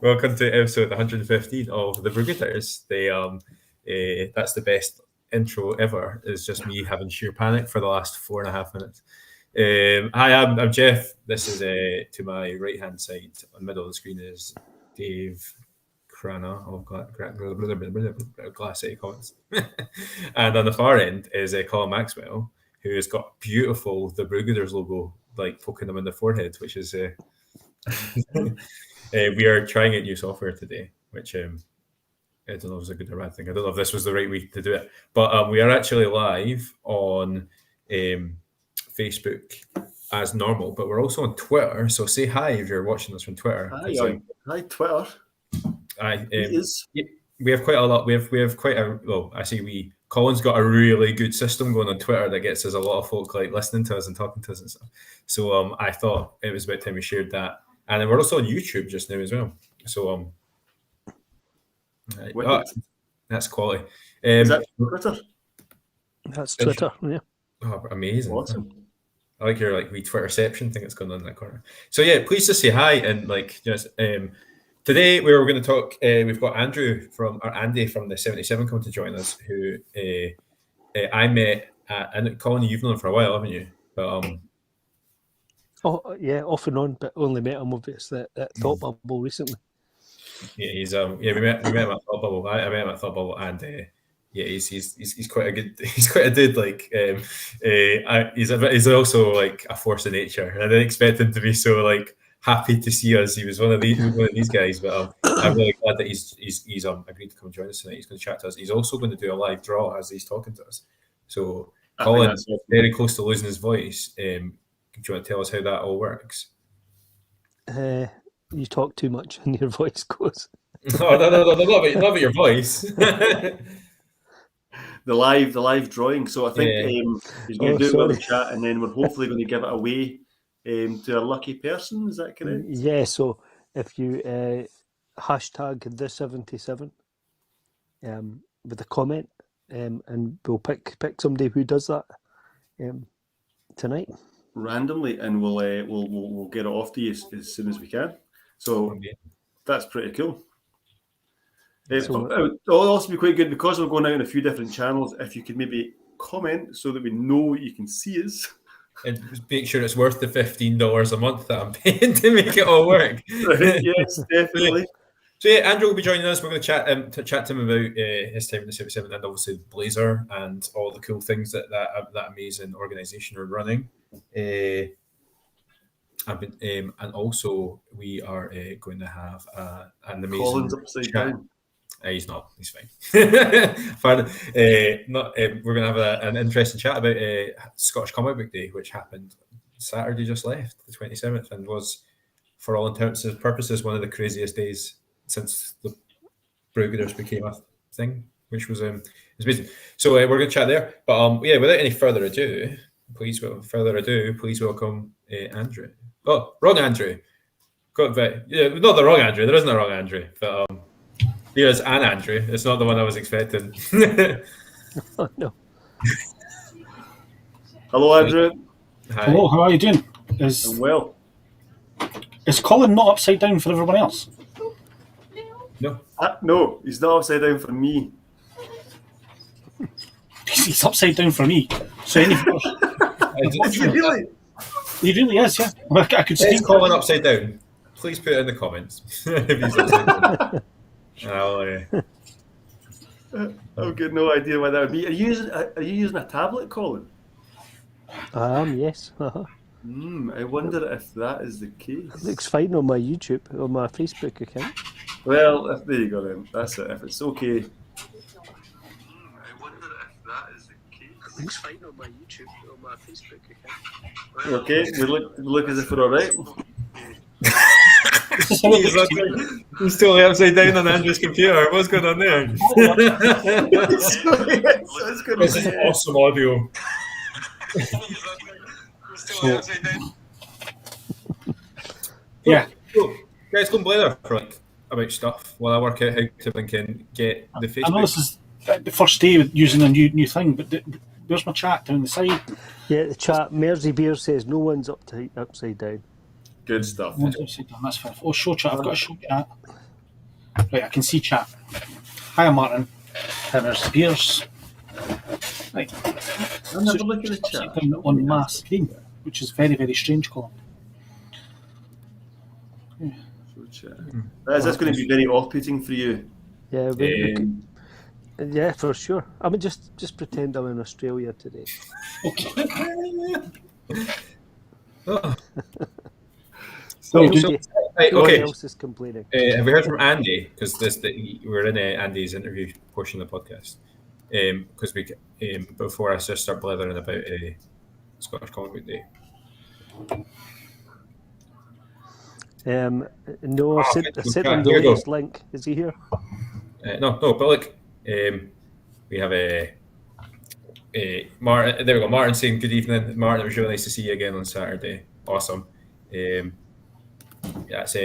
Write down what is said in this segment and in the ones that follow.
Welcome to episode 115 of the Brewgooders. That's the best intro ever. It's just me having sheer panic for the last 4.5 minutes. Hi, I'm Jeff. This is to my right hand side. On the middle of the screen is Dave Crana of Glass City Comics, and on the far end is Colin Maxwell, who has got beautiful The Brewgooders logo like poking him in the forehead, which is. We are trying out new software today, which I don't know if it's a good or bad thing. I don't know if this was the right way to do it, but we are actually live on Facebook as normal, but we're also on Twitter. So say hi if you're watching this from Twitter. Hi, Twitter. We have quite a lot. We have quite a well. I say we. Colin's got a really good system going on Twitter that gets us a lot of folk like listening to us and talking to us and stuff. So I thought it was about time we shared that. And then we're also on YouTube just now as well. So that's quality. Is that Twitter? That's Twitter, yeah. Oh, amazing. Awesome. I like your wee Twitterception thing that's going on in that corner. So yeah, please just say hi and just today we were going to talk. We've got Andy from the 77 coming to join us, who I met and Colin, you've known him for a while, haven't you? But oh yeah, off and on, but only met him obviously at Thought Bubble recently. Yeah, he's we met him at Thought Bubble. I met him at Thought Bubble, and he's quite a good. He's quite a dude. He's also like a force of nature. And I didn't expect him to be so happy to see us. He was one of these guys, but I'm really glad that he's agreed to come join us tonight. He's going to chat to us. He's also going to do a live draw as he's talking to us. So Colin's very close to losing his voice. Do you want to tell us how that all works? You talk too much and your voice goes. No, not about your voice. The live drawing. So I think he's going to do it with the chat, and then we're hopefully going to give it away to a lucky person. Is that correct? Yeah. So if you hashtag The77 with a comment, and we'll pick somebody who does that tonight. Randomly, and we'll get it off to you as soon as we can. So that's pretty cool. It'll also be quite good because we're going out on a few different channels. If you could maybe comment so that we know you can see us, and make sure it's worth the $15 a month that I'm paying to make it all work. Yes, definitely. So yeah, Andrew will be joining us. We're going to chat to him about his time in the 77 and obviously Blazer and all the cool things that amazing organisation are running. And also we are going to have an amazing. Colin's upside down. He's not. He's fine. Fine. We're going to have an interesting chat about Scottish Comic Book Day, which happened Saturday just left, the 27th, and was, for all intents and purposes, one of the craziest days since the Brewgooders became a thing, which was amazing. So we're going to chat there. But without any further ado, please welcome Andrew. Oh, wrong Andrew. Not the wrong Andrew. There isn't a wrong Andrew. But here's an Andrew. It's not the one I was expecting. Oh, no. Hello, Andrew. Hi. Hello, how are you doing? I'm well. Is Colin not upside down for everyone else? No. No, he's not upside down for me. He's upside down for me. So Really? He really is, yeah. I could see Colin upside down. Please put it in the comments if he's upside down. I've got no idea why that would be. Are you using a tablet, Colin? I am, yes. Uh-huh. I wonder if that is the case. It looks fine on my YouTube, on my Facebook account. Well, there you go then. That's it. If it's okay. I wonder if that is the case. It looks fine on my YouTube, on my Facebook account. Okay, we look as if we're all right. He's totally upside down on Andrew's computer. What's going on there? This is awesome audio. Yeah. Cool. Guys, go and blather for about stuff while I work out how to get the Facebook. I know this is the first day using a new thing, but where's my chat down the side? Yeah, the chat. Mersey Beer says no one's upside down. Good stuff. That's fine. Oh, show chat. I've got a show chat. Right, I can see chat. Hiya, Martin. There's beers. Right. I'm never looking at the chat. On my screen, which is very, very strange, Colin. Is this going to be very off-putting for you? Yeah, yeah, for sure. I mean, just pretend I'm in Australia today. Okay. Okay. Who else is complaining? Have we heard from Andy? Because we're in Andy's interview portion of the podcast. Because before I just start blethering about Scottish Comic Book Day. No, I sent him the latest link. Is he here? No, but look, we have Martin. There we go. Martin saying good evening. Martin, it was really nice to see you again on Saturday. Awesome. That's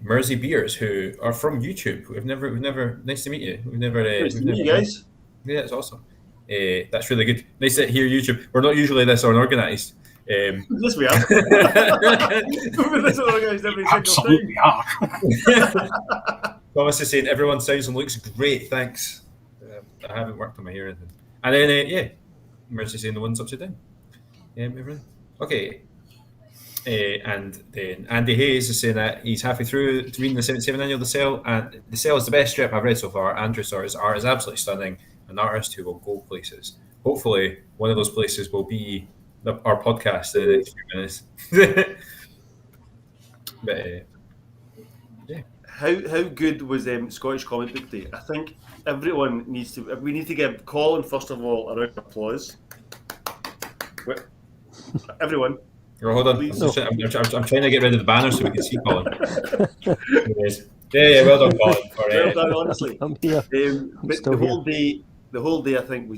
Mersey Beers, who are from YouTube. We've never. Nice to meet you. Nice to meet you guys. Yeah, it's awesome. That's really good. Nice to hear YouTube. We're not usually this unorganised. Yes, we are. We're this unorganised every single time. Thomas is saying everyone sounds and looks great. Thanks. I haven't worked on my hair or anything. And then Mercy saying the one's upside down. Everything. Okay. And then Andy Hayes is saying that he's halfway through reading the 77 annual The Cell, and The Cell is the best strip I've read so far. Andrew Sawyers' art is absolutely stunning, an artist who will go places. Hopefully, one of those places will be our podcast in the next few minutes. But How good was Scottish Comic Book Day? I think everyone needs to. We need to give Colin first of all a round of applause. Everyone. Hold on. I'm trying to get rid of the banner so we can see Colin. Yeah, well done, Colin. Well done, honestly. I'm here. But the whole day, I think,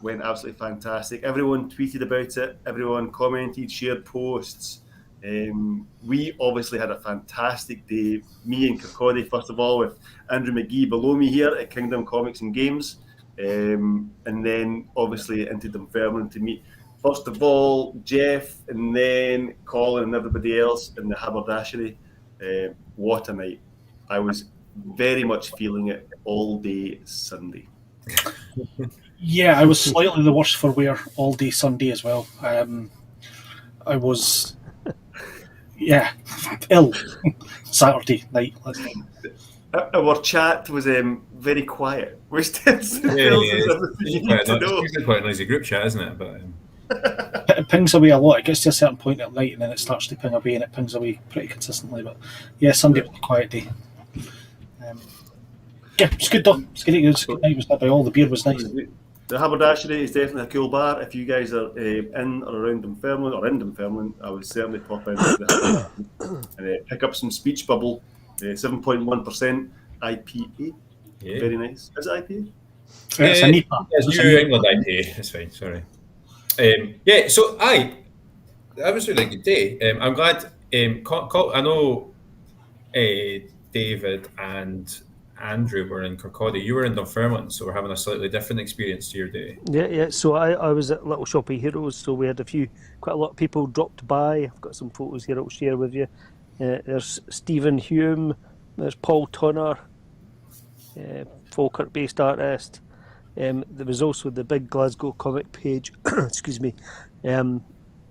went absolutely fantastic. Everyone tweeted about it. Everyone commented, shared posts. We obviously had a fantastic day. Me and Kirkcaldy, first of all, with Andrew McGee below me here at Kingdom Comics and Games, and then obviously into Dunfermline to meet. First of all, Jeff, and then Colin and everybody else in the haberdashery. What a night. I was very much feeling it all day Sunday. Yeah, I was slightly the worse for wear all day Sunday as well. I was, ill Saturday night. Our chat was very quiet, which tells quite a noisy group chat, isn't it? But it pings away a lot. It gets to a certain point at night and then it starts to ping away, and it pings away pretty consistently. But yeah, Sunday was a quiet day. It's good though. It's good. It was good night. Was by all. The beer was nice. The haberdashery is definitely a cool bar. If you guys are in or around Dunfermline or in Dunfermline, I would certainly pop in to the and pick up some Speech Bubble, 7.1% IPA. Yeah. Very nice. Is it IPA? It's a NEPA. It's New England IPA. That's fine. Sorry. So that was a really good day. I'm glad. I know David and Andrew were in Kirkcaldy. You were in Dunfermline, so we're having a slightly different experience to your day. Yeah. So I was at Little Shop of Heroes, so we had quite a lot of people dropped by. I've got some photos here I'll share with you. There's Stephen Hume, there's Paul Tunner, Falkirk-based artist. There was also the big Glasgow comic page. Excuse me.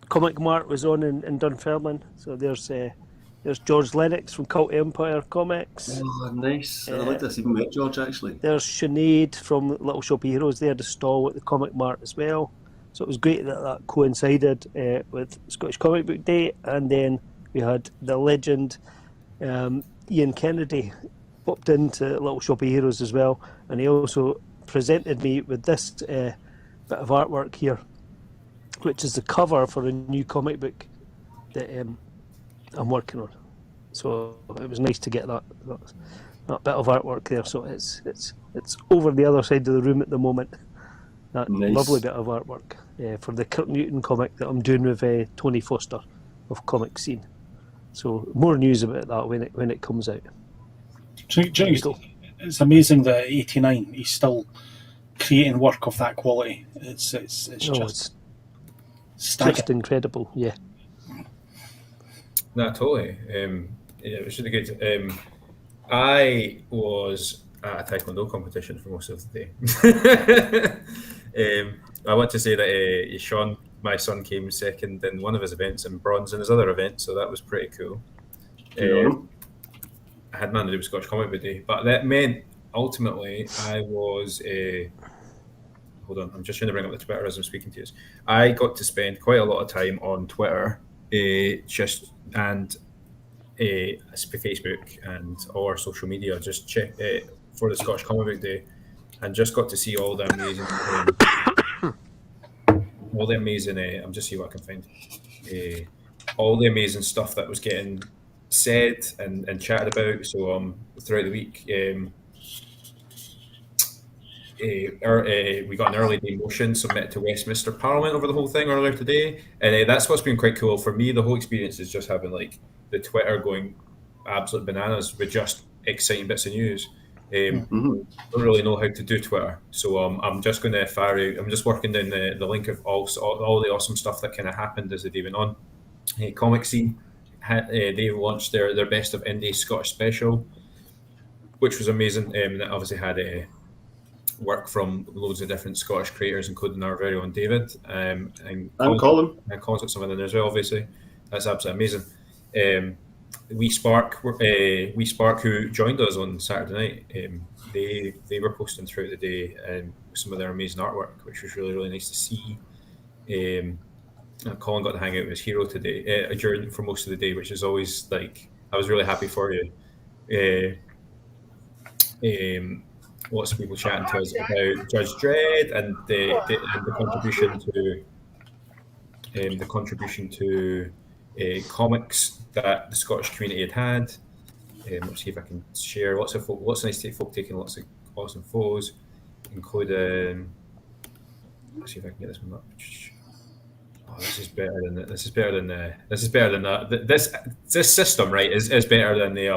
Comic Mart was on in Dunfermline. So there's George Lennox from Cult Empire Comics. Oh, nice. I like this. Even met George, actually. There's Sinead from Little Shop of Heroes. They had a stall at the Comic Mart as well. So it was great that coincided with Scottish Comic Book Day. And then we had the legend Ian Kennedy popped into Little Shop of Heroes as well. And he also presented me with this bit of artwork here, which is the cover for a new comic book that I'm working on. So it was nice to get that bit of artwork there. So it's over the other side of the room at the moment. That nice. Lovely bit of artwork for the Kirk Newton comic that I'm doing with Tony Foster of Comic Scene. So more news about that when it comes out. It's amazing that at 89 he's still creating work of that quality. It's just incredible. Yeah. No, totally. It was really good. I was at a Taekwondo competition for most of the day. I want to say that Sean, my son, came second in one of his events and bronze in his other event, so that was pretty cool. Good on him. I had nothing to do with Scottish Comic Book Day, but that meant ultimately I was. Hold on, I'm just trying to bring up the Twitter as I'm speaking to you. I got to spend quite a lot of time on Twitter, Facebook and all our social media, just check for the Scottish Comic Book Day, and just got to see all the amazing, I'm just see what I can find. All the amazing stuff that was getting said and chatted about. So throughout the week, we got an early day motion submitted to Westminster Parliament over the whole thing earlier today, and that's what's been quite cool for me. The whole experience is just having like the Twitter going absolute bananas with just exciting bits of news. Don't really know how to do Twitter, so I'm just going to fire out. I'm just working down the link of all the awesome stuff that kind of happened as the day went on. Comic Scene, they launched their best of indie Scottish special, which was amazing. That obviously had work from loads of different Scottish creators, including our very own David. And Colin. And Colin's got something in there as well, obviously. That's absolutely amazing. We Spark, who joined us on Saturday night, they were posting throughout the day some of their amazing artwork, which was really, really nice to see. And Colin got to hang out with his hero today for most of the day, which is always like, I was really happy for you. Lots of people chatting to us about Judge Dredd and the contribution to comics that the Scottish community had. Let's see if I can share lots of nice folk taking lots of awesome photos, including. Let's see if I can get this one up. Oh, this is better than that. This system, right, is better than the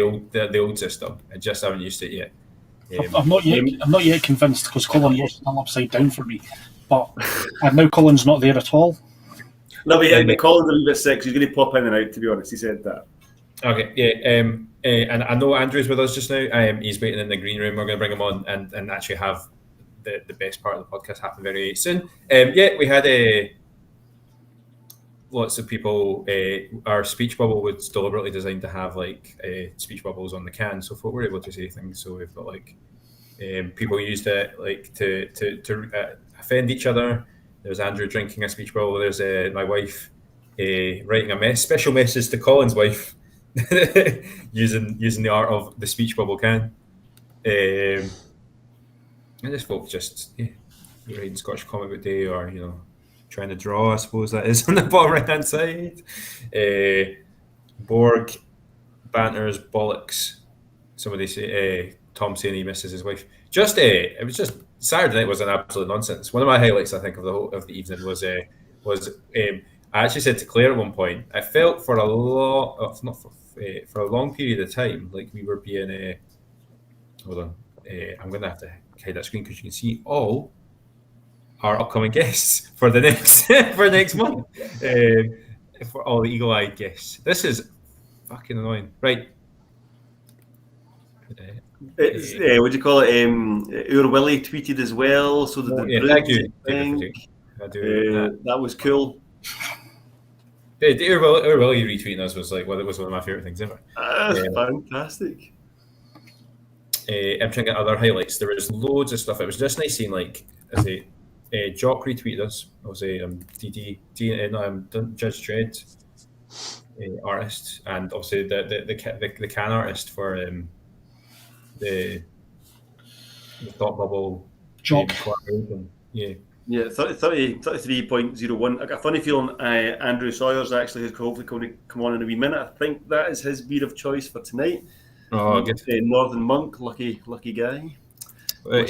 old system. I just haven't used it yet. I'm not yet convinced, because Colin was still upside down for me, but now Colin's not there at all. No, but Colin's a little bit sick. He's going to pop in and out. To be honest, he said that. Okay, yeah, and I know Andrew's with us just now. He's waiting in the green room. We're going to bring him on and actually have the best part of the podcast happen very soon. We had lots of people. Our speech bubble was deliberately designed to have like speech bubbles on the can, so we're able to say things. So we've got like people used it like to offend each other. There's Andrew drinking a speech bubble. There's my wife writing a special message to Colin's wife using the art of the speech bubble can. And this folk just reading Scottish Comic Book Day, or trying to draw, I suppose that is on the bottom right hand side. Borg banters, bollocks. Somebody say Tom saying he misses his wife. It was just Saturday night was an absolute nonsense. One of my highlights, I think, of the evening was I actually said to Claire at one point, I felt for a long period of time like we were being hold on, I'm going to have to hide that screen because you can see all our upcoming guests for the next next month. For all the eagle-eyed guests, this is fucking annoying, right? It's what do you call it? Ur Willie tweeted as well. So thank you. That was cool. Ur Willie retweeting us was like, it was one of my favorite things ever. Fantastic. I'm trying to get other highlights. There was loads of stuff. It was just nice seeing Jock retweeted us. I was Judge Dredd artist, and obviously the can artist for the thought bubble. Jock. Yeah. Yeah, 33.01. I got a funny feeling Andrew Sawyers actually is hopefully going to come on in a wee minute. I think that is his beer of choice for tonight. Oh, good. Northern Monk, lucky guy. I'm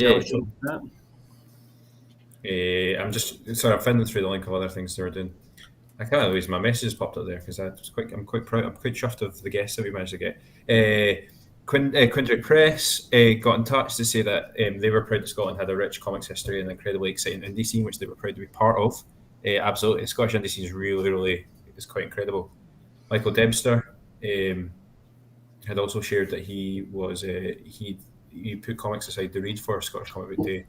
just sorry. I'm finding through the link of other things they were doing. I can't believe my messages popped up there because I'm quite proud. I'm quite chuffed of the guests that we managed to get. Quindrick Press got in touch to say that they were proud that Scotland had a rich comics history and an incredibly exciting indie scene, which they were proud to be part of. Absolutely, the Scottish indie scene is really, really is quite incredible. Michael Dempster had also shared that he was he put comics aside to read for Scottish Comic Book Day.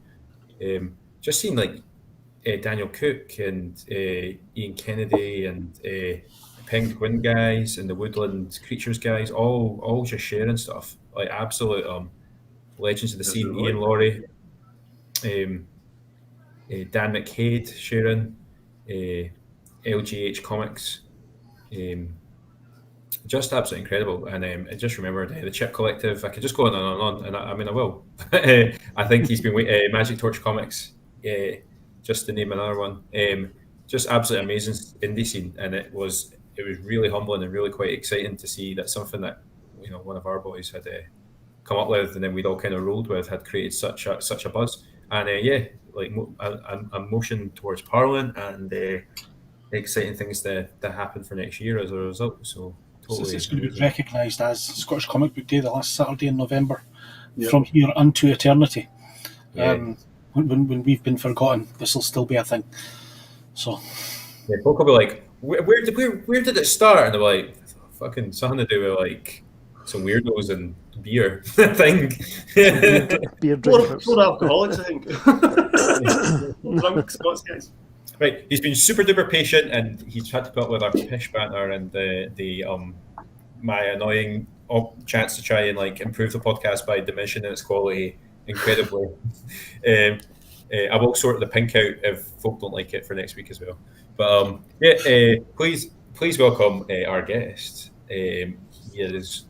Just seeing like Daniel Cook and Ian Kennedy and the Penguin guys and the Woodland Creatures guys, all just sharing stuff like absolute legends of the scene. Absolutely. Ian Laurie, Dan McCaid sharing, LGH Comics. Just absolutely incredible, and I just remembered the Chip Collective. I could just go on and on, and I mean I will. I think he's been Magic Torch Comics, just to name another one. Just absolutely amazing indie scene, and it was really humbling and really quite exciting to see that something that one of our boys had come up with, and then we'd all kind of rolled with, had created such a buzz, and like a motion towards Parliament and exciting things that happen for next year as a result. So. Totally. It's going to be recognised as Scottish Comic Book Day the last Saturday in November, Yep. from here unto eternity. Yeah. When we've been forgotten, this will still be a thing. So, Yeah, folk will be like, where did it start? And they're like, fucking something to do with like some weirdos and beer thing. Beer drinkers. Four alcoholics, I think. Drunk Scots guys. Right, he's been super duper patient, and he's had to put up with our pish banter and my annoying chance to try and like improve the podcast by diminishing its quality incredibly. I will sort the pink out if folk don't like it for next week as well. But please welcome our guest. He is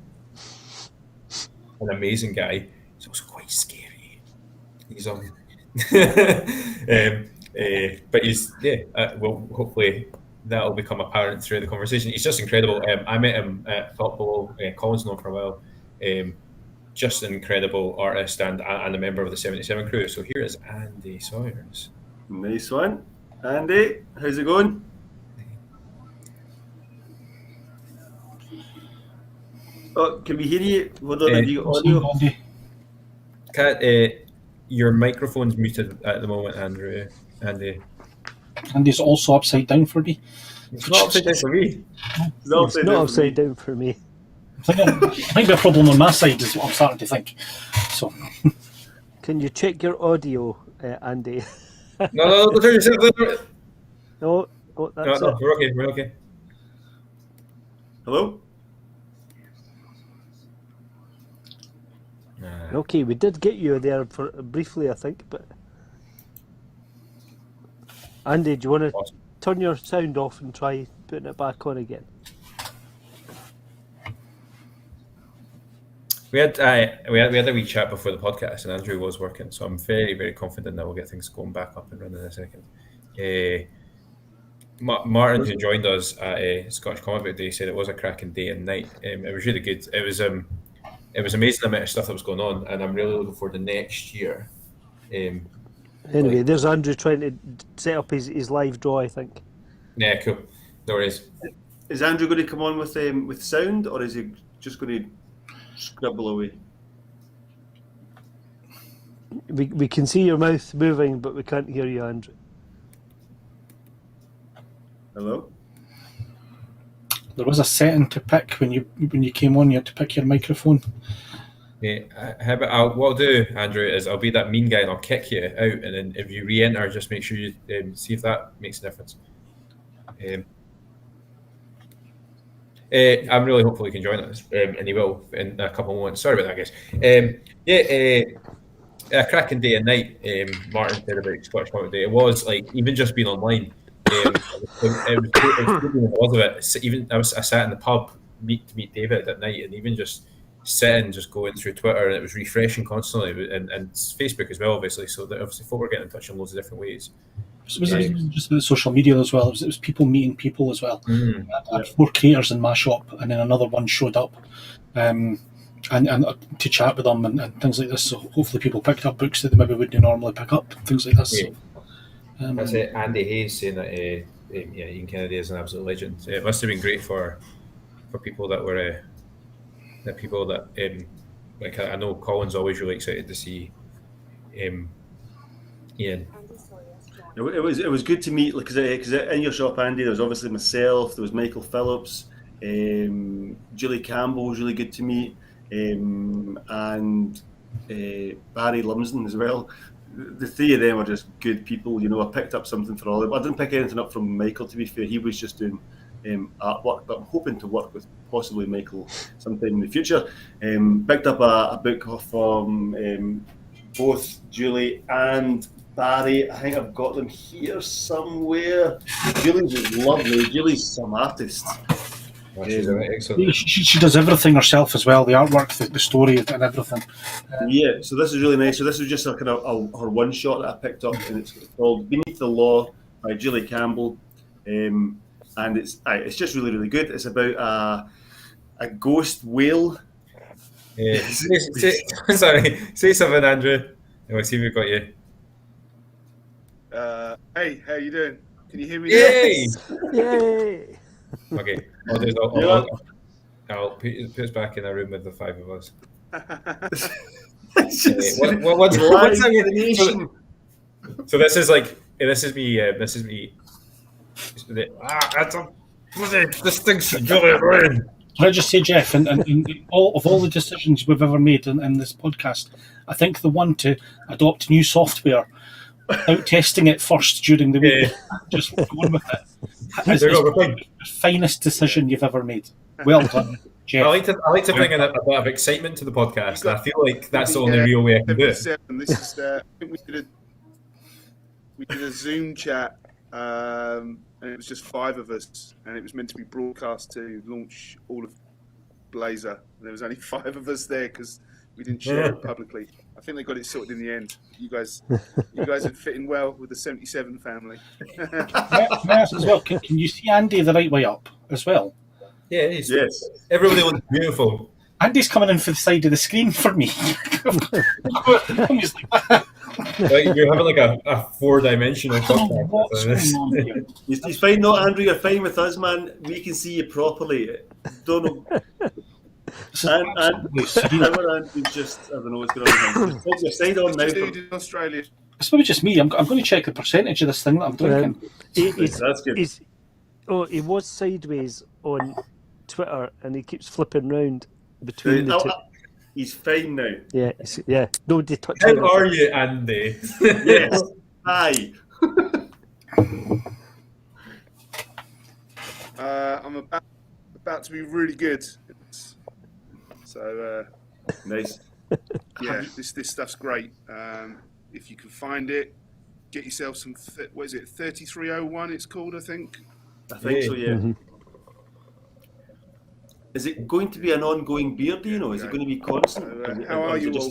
an amazing guy. He's also quite scary. He's but he's well, hopefully that'll become apparent through the conversation. He's just incredible. I met him at Thought Below. Colin's known for a while. Just an incredible artist and a member of the 77 crew. So here is Andy Sawyers. Nice one. Andy, how's it going? Oh, can we hear you? Hold on, have you got audio? Kat, your microphone's muted at the moment, Andrew. Andy. Andy's also upside down for me. It's not upside down for me. It's not Not upside down for me. I think there might be a problem on my side, is what I'm starting to think. So, Can you check your audio, Andy? No, turn yourself. Oh, that's No, it. we're okay. Hello? Okay, we did get you there for briefly, I think, but Andy, do you want to Awesome. turn your sound off and try putting it back on again? We had a wee chat before the podcast, and Andrew was working, so I'm very, very confident that we'll get things going back up and running in a second. Martin, who joined us at Scottish Comic Book Day, said it was a cracking day and night. It was really good. It was amazing the amount of stuff that was going on, and I'm really looking forward to next year. Anyway, there's Andrew trying to set up his live draw, I think. Yeah, cool. No worries. Is Andrew going to come on with sound, or is he just going to scribble away? We can see your mouth moving, but we can't hear you, Andrew. Hello? there was a setting to pick when you came on. You had to pick your microphone. Yeah, how about what I'll do, Andrew, is I'll be that mean guy and I'll kick you out, and then if you re-enter, just make sure you see if that makes a difference. I'm really hopeful he can join us, and he will in a couple of moments. Sorry about that, guys. A cracking day and night. Martin said about Scottish Comic Day. It was like even just being online. It was of it. Even I sat in the pub to meet David at night, and even just sitting, just going through Twitter, and it was refreshing constantly, and Facebook as well, obviously. So that obviously folk were getting in touch in loads of different ways. It was just about social media as well. It was people meeting people as well. I had 4 creators in my shop, and then another one showed up, and to chat with them and things like this. So hopefully people picked up books that they maybe wouldn't normally pick up, things like this. Yeah. That's it. Andy Hayes saying that Ian Kennedy is an absolute legend. It must have been great for people that were like I know Colin's always really excited to see Ian. It was good to meet, because in your shop, Andy, there was obviously myself, there was Michael Phillips, Julie Campbell was really good to meet, and Barry Lumsden as well. The three of them are just good people. You know, I picked up something for all of them. I didn't pick anything up from Michael, to be fair. He was just doing artwork, but I'm hoping to work with possibly Michael sometime in the future. Picked up a book from both Julie and Barry. I think I've got them here somewhere. Julie's is lovely. Julie's some artist. She's excellent. She does everything herself as well, the artwork, the story, and everything. Yeah, so this is really nice. So this is just a kind of her one shot that I picked up, and it's called Beneath the Law by Julie Campbell, and it's just really, really good. It's about a ghost whale. Yeah. Sorry, say something, Andrew. Let's see if we've got you. Hey, how you doing? Can you hear me? Yay! Yay! Okay, I'll put us back in a room with the five of us. What's happening? So this is me. That's a bloody distinction. Can I just say, Jeff, and all the decisions we've ever made in this podcast, I think the one to adopt new software without testing it first during the week, just going with it, is the finest decision you've ever made. Well done, Jeff. I like to bring in a bit of excitement to the podcast, and I feel like that's the only real way I can do it. This is, I think we did a Zoom chat, and it was just 5 of us, and it was meant to be broadcast to launch all of Blazer. There was only 5 of us there because we didn't share it publicly. I think they got it sorted in the end. You guys are fitting well with the 77 family. May I ask as well, can you see Andy the right way up as well? Yeah, yes. Everybody looks beautiful. Andy's coming in for the side of the screen for me. Like you're having like a 4-dimensional podcast. He's fine, no, Andrew. You're fine with us, man. We can see you properly. Don't know. And Andrew's just, I don't know what's going on. Put your side on now. In Australia. It's maybe just me. I'm going to check the percentage of this thing that I'm drinking. That's good. He was sideways on Twitter, and he keeps flipping round between the two. He's fine now. Yeah. Nobody touch How him. are you, Andy? Yes. Hi. I'm about to be really good. So nice. Yeah, this stuff's great. If you can find it, get yourself some. What is it? 3301. It's called, I think. I think so. Yeah. Mm-hmm. Is it going to be an ongoing beer? Do you know? Is it going to be constant? How are you all?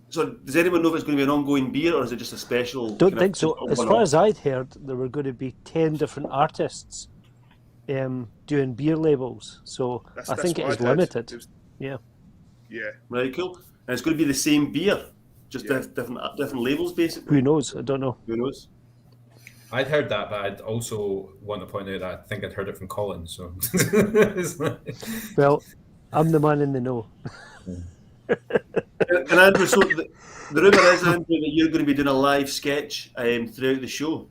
So, does anyone know if it's going to be an ongoing beer, or is it just a special? Don't think so. As far as I'd heard, there were going to be 10 different artists doing beer labels. So I think it is limited. Yeah. Right, cool. And it's going to be the same beer, just different labels, basically. Who knows? I don't know. Who knows? I'd heard that, but I'd also want to point out that I think I'd heard it from Colin. So, well, I'm the man in the know. And Andrew, so the rumour is, Andrew, that you're going to be doing a live sketch throughout the show.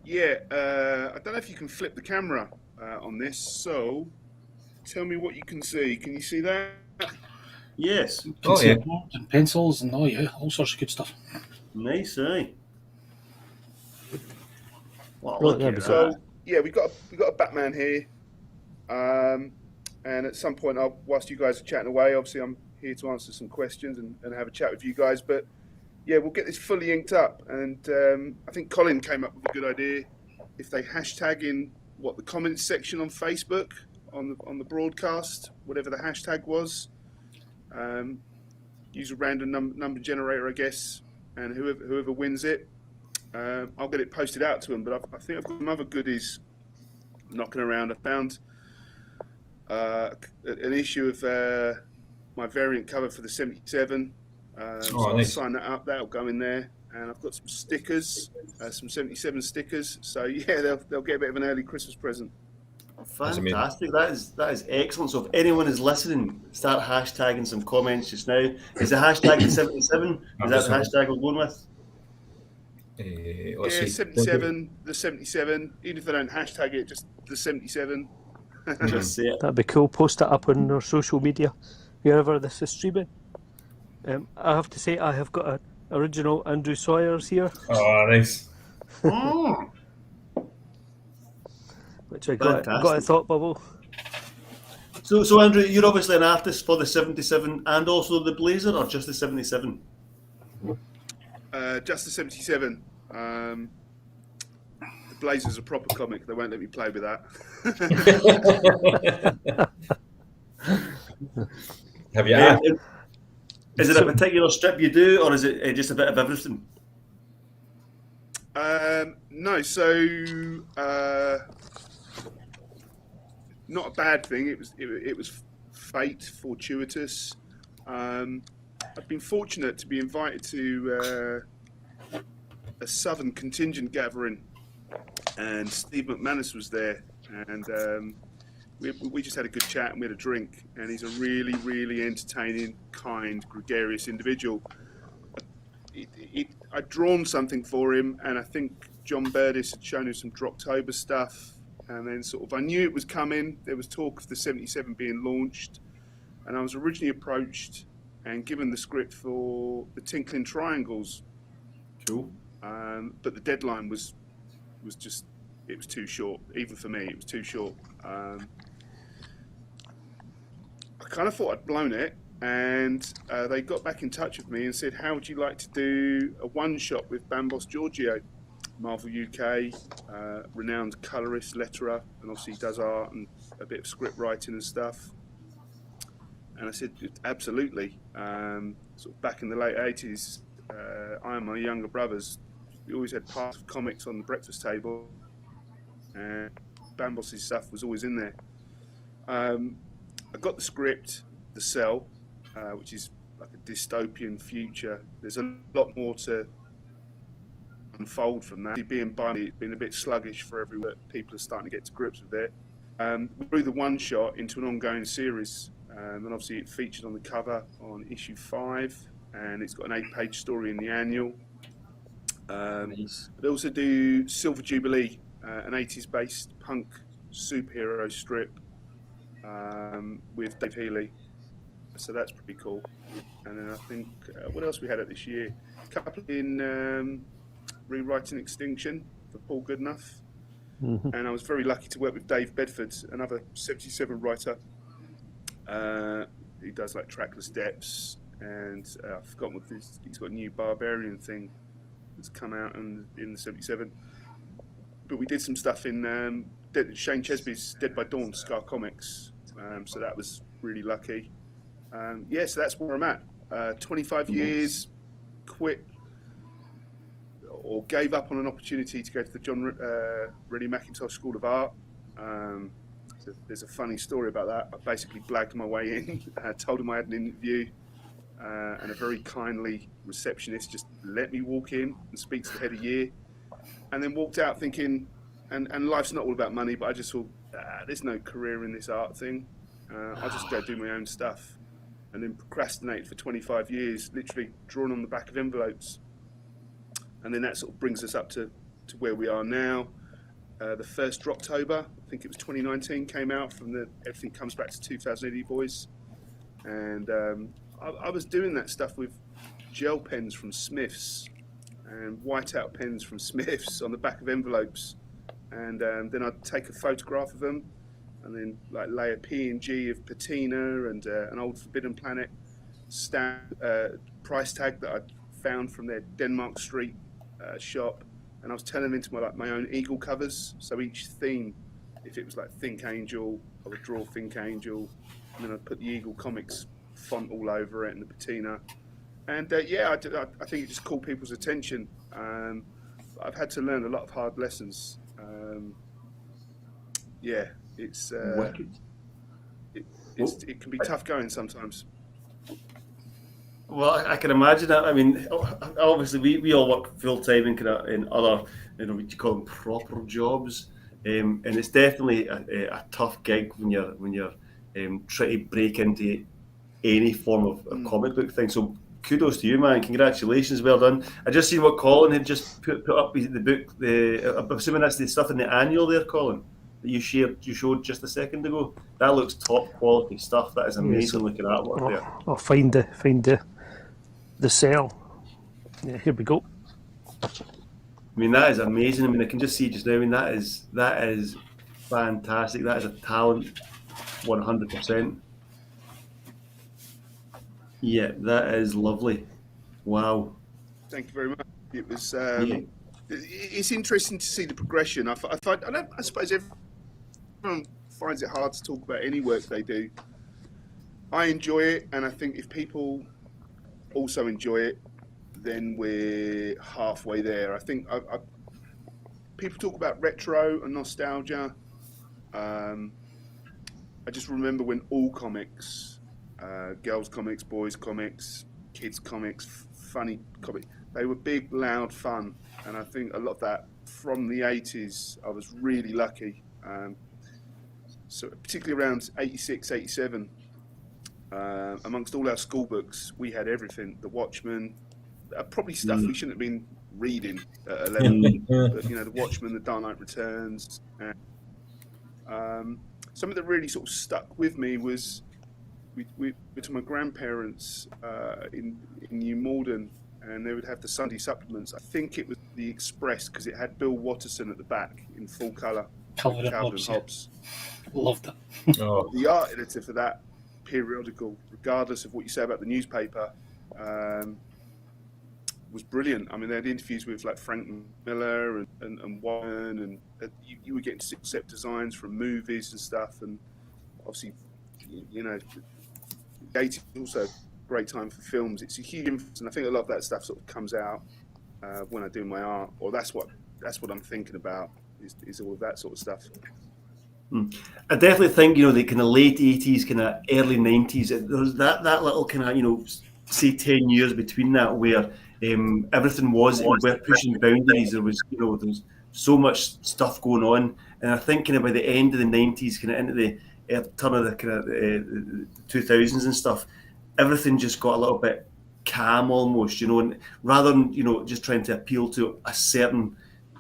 Yeah, I don't know if you can flip the camera on this. So, tell me what you can see. Can you see that? Yes. Boards and pencils and all sorts of good stuff. Nice, aye. Wow, so yeah, we've got a Batman here, and at some point, whilst you guys are chatting away, obviously I'm here to answer some questions and have a chat with you guys. But yeah, we'll get this fully inked up, and I think Colin came up with a good idea. If they hashtag in the comments section on Facebook on the broadcast, whatever the hashtag was, use a random number generator, I guess. And whoever wins it, I'll get it posted out to them. But I think I've got some other goodies knocking around. I found an issue of my variant cover for the 77. So I'll sign that up. That'll go in there. And I've got some stickers, some 77 stickers. So yeah, they'll get a bit of an early Christmas present. Fantastic. That is excellent. So if anyone is listening, start hashtagging some comments just now. Is the hashtag the 77? Is that the hashtag we're going with? Let's see. 77, the 77. Even if they don't hashtag it, just the 77. Just say it. That'd be cool. Post it up on our social media, wherever this is streaming. I have to say, I have got an original Andrew Sawyers here, Oh, nice. which I got at Thought Bubble. So Andrew, you're obviously an artist for the 77 and also the Blazer, or just the 77? Just the 77. The Blazer's a proper comic. They won't let me play with that. Have you? Is it a particular strip you do, or is it just a bit of everything? No, so not a bad thing. It was fate, fortuitous. I've been fortunate to be invited to a Southern contingent gathering, and Steve MacManus was there, and we just had a good chat and we had a drink, and he's a really, really entertaining, kind, gregarious individual. I'd drawn something for him, and I think John Burdis had shown him some Droptober stuff, and then sort of I knew it was coming. There was talk of the 77 being launched, and I was originally approached and given the script for the Tinkling Triangles. Cool. But the deadline was just, it was too short. Even for me, it was too short. I kind of thought I'd blown it, and they got back in touch with me and said, how would you like to do a one-shot with Bambos Giorgio, Marvel UK, renowned colorist, letterer, and obviously he does art and a bit of script writing and stuff. And I said, absolutely. Sort of back in the late 80s, I and my younger brothers, we always had parts of comics on the breakfast table, and Bambos' stuff was always in there. I got the script, The Cell, which is like a dystopian future. There's a lot more to unfold from that. Being by me, it's been a bit sluggish for everywhere. People are starting to get to grips with it. We grew the one shot into an ongoing series, and obviously it featured on the cover on issue 5, and it's got an 8-page story in the annual. Nice. They also do Silver Jubilee, an 80s-based punk superhero strip with Dave Healy. So that's pretty cool. And then I think, what else we had at this year? A couple in Rewriting Extinction for Paul Goodenough. Mm-hmm. And I was very lucky to work with Dave Bedford, another 77 writer. He does like Trackless Depths, and I've forgotten what this, he's got a new Barbarian thing that's come out in the 77. But we did some stuff in Shane Chesby's Dead by Dawn, Scar Comics. So that was really lucky. So that's where I'm at. 25 years, quit or gave up on an opportunity to go to the John Rennie Mackintosh School of Art. So there's a funny story about that. I basically blagged my way in, told him I had an interview, and a very kindly receptionist just let me walk in and speak to the head of year, and then walked out thinking, and life's not all about money, but I just thought, there's no career in this art thing. I'll just go do my own stuff. And then procrastinated for 25 years, literally drawn on the back of envelopes. And then that sort of brings us up to where we are now. The first Droptober, I think it was 2019, came out from the Everything Comes Back to 2000 AD Boys. And I was doing that stuff with gel pens from Smith's and whiteout pens from Smith's on the back of envelopes. And then I'd take a photograph of them and then like lay a PNG of Patina and an old Forbidden Planet price tag that I'd found from their Denmark Street shop, and I was turning them into my own Eagle covers. So each theme, if it was like Think Angel, I would draw Think Angel, and then I'd put the Eagle Comics font all over it and the Patina. And I think it just called people's attention. I've had to learn a lot of hard lessons. It can be tough going sometimes. Well, I can imagine that. I mean, obviously, we all work full time in other, what you call them, proper jobs, and it's definitely a tough gig when you're trying to break into any form of comic book thing. So, kudos to you, man. Congratulations, well done. I just seen what Colin had just put up the book. I'm assuming that's the stuff in the annual there, Colin, that you showed just a second ago. That looks top quality stuff. That is amazing looking artwork there. I'll find the cell. Yeah, here we go. I mean, that is amazing. I mean, I can just see just now. I mean, that is fantastic. That is a talent, 100%. Yeah, that is lovely. Wow. Thank you very much. It was. It's interesting to see the progression. I suppose everyone finds it hard to talk about any work they do. I enjoy it, and I think if people also enjoy it, then we're halfway there. I think people talk about retro and nostalgia. I just remember when all comics, girls comics, boys comics, kids comics, funny comics, they were big, loud, fun. And I think a lot of that from the 80s, I was really lucky. So particularly around 86, 87, amongst all our school books, we had everything. The Watchmen, probably stuff we shouldn't have been reading at 11, but you know, The Watchmen, The Dark Knight Returns. And, something that really sort of stuck with me was we went to my grandparents in New Malden, and they would have the Sunday supplements. I think it was the Express, because it had Bill Watterson at the back in full colour. Calvin and Hobbes. Loved it. The art editor for that periodical, regardless of what you say about the newspaper, was brilliant. I mean, they had interviews with like Frank Miller and Warren, and you were getting to see set designs from movies and stuff. And obviously, you know, the 80s was also a great time for films. It's a huge influence, and I think a lot of that stuff sort of comes out when I do my art, or that's what I'm thinking about is all of that sort of stuff. I definitely think, you know, the kind of late 80s, kind of early 90s, there was that little kind of, you know, say 10 years between that where everything was, we're pushing boundaries. There was, you know, there was so much stuff going on, and I think kind of by the end of the 90s, kind of into the turn of the kind of 2000s and stuff, everything just got a little bit calm almost, you know, and rather than, you know, just trying to appeal to a certain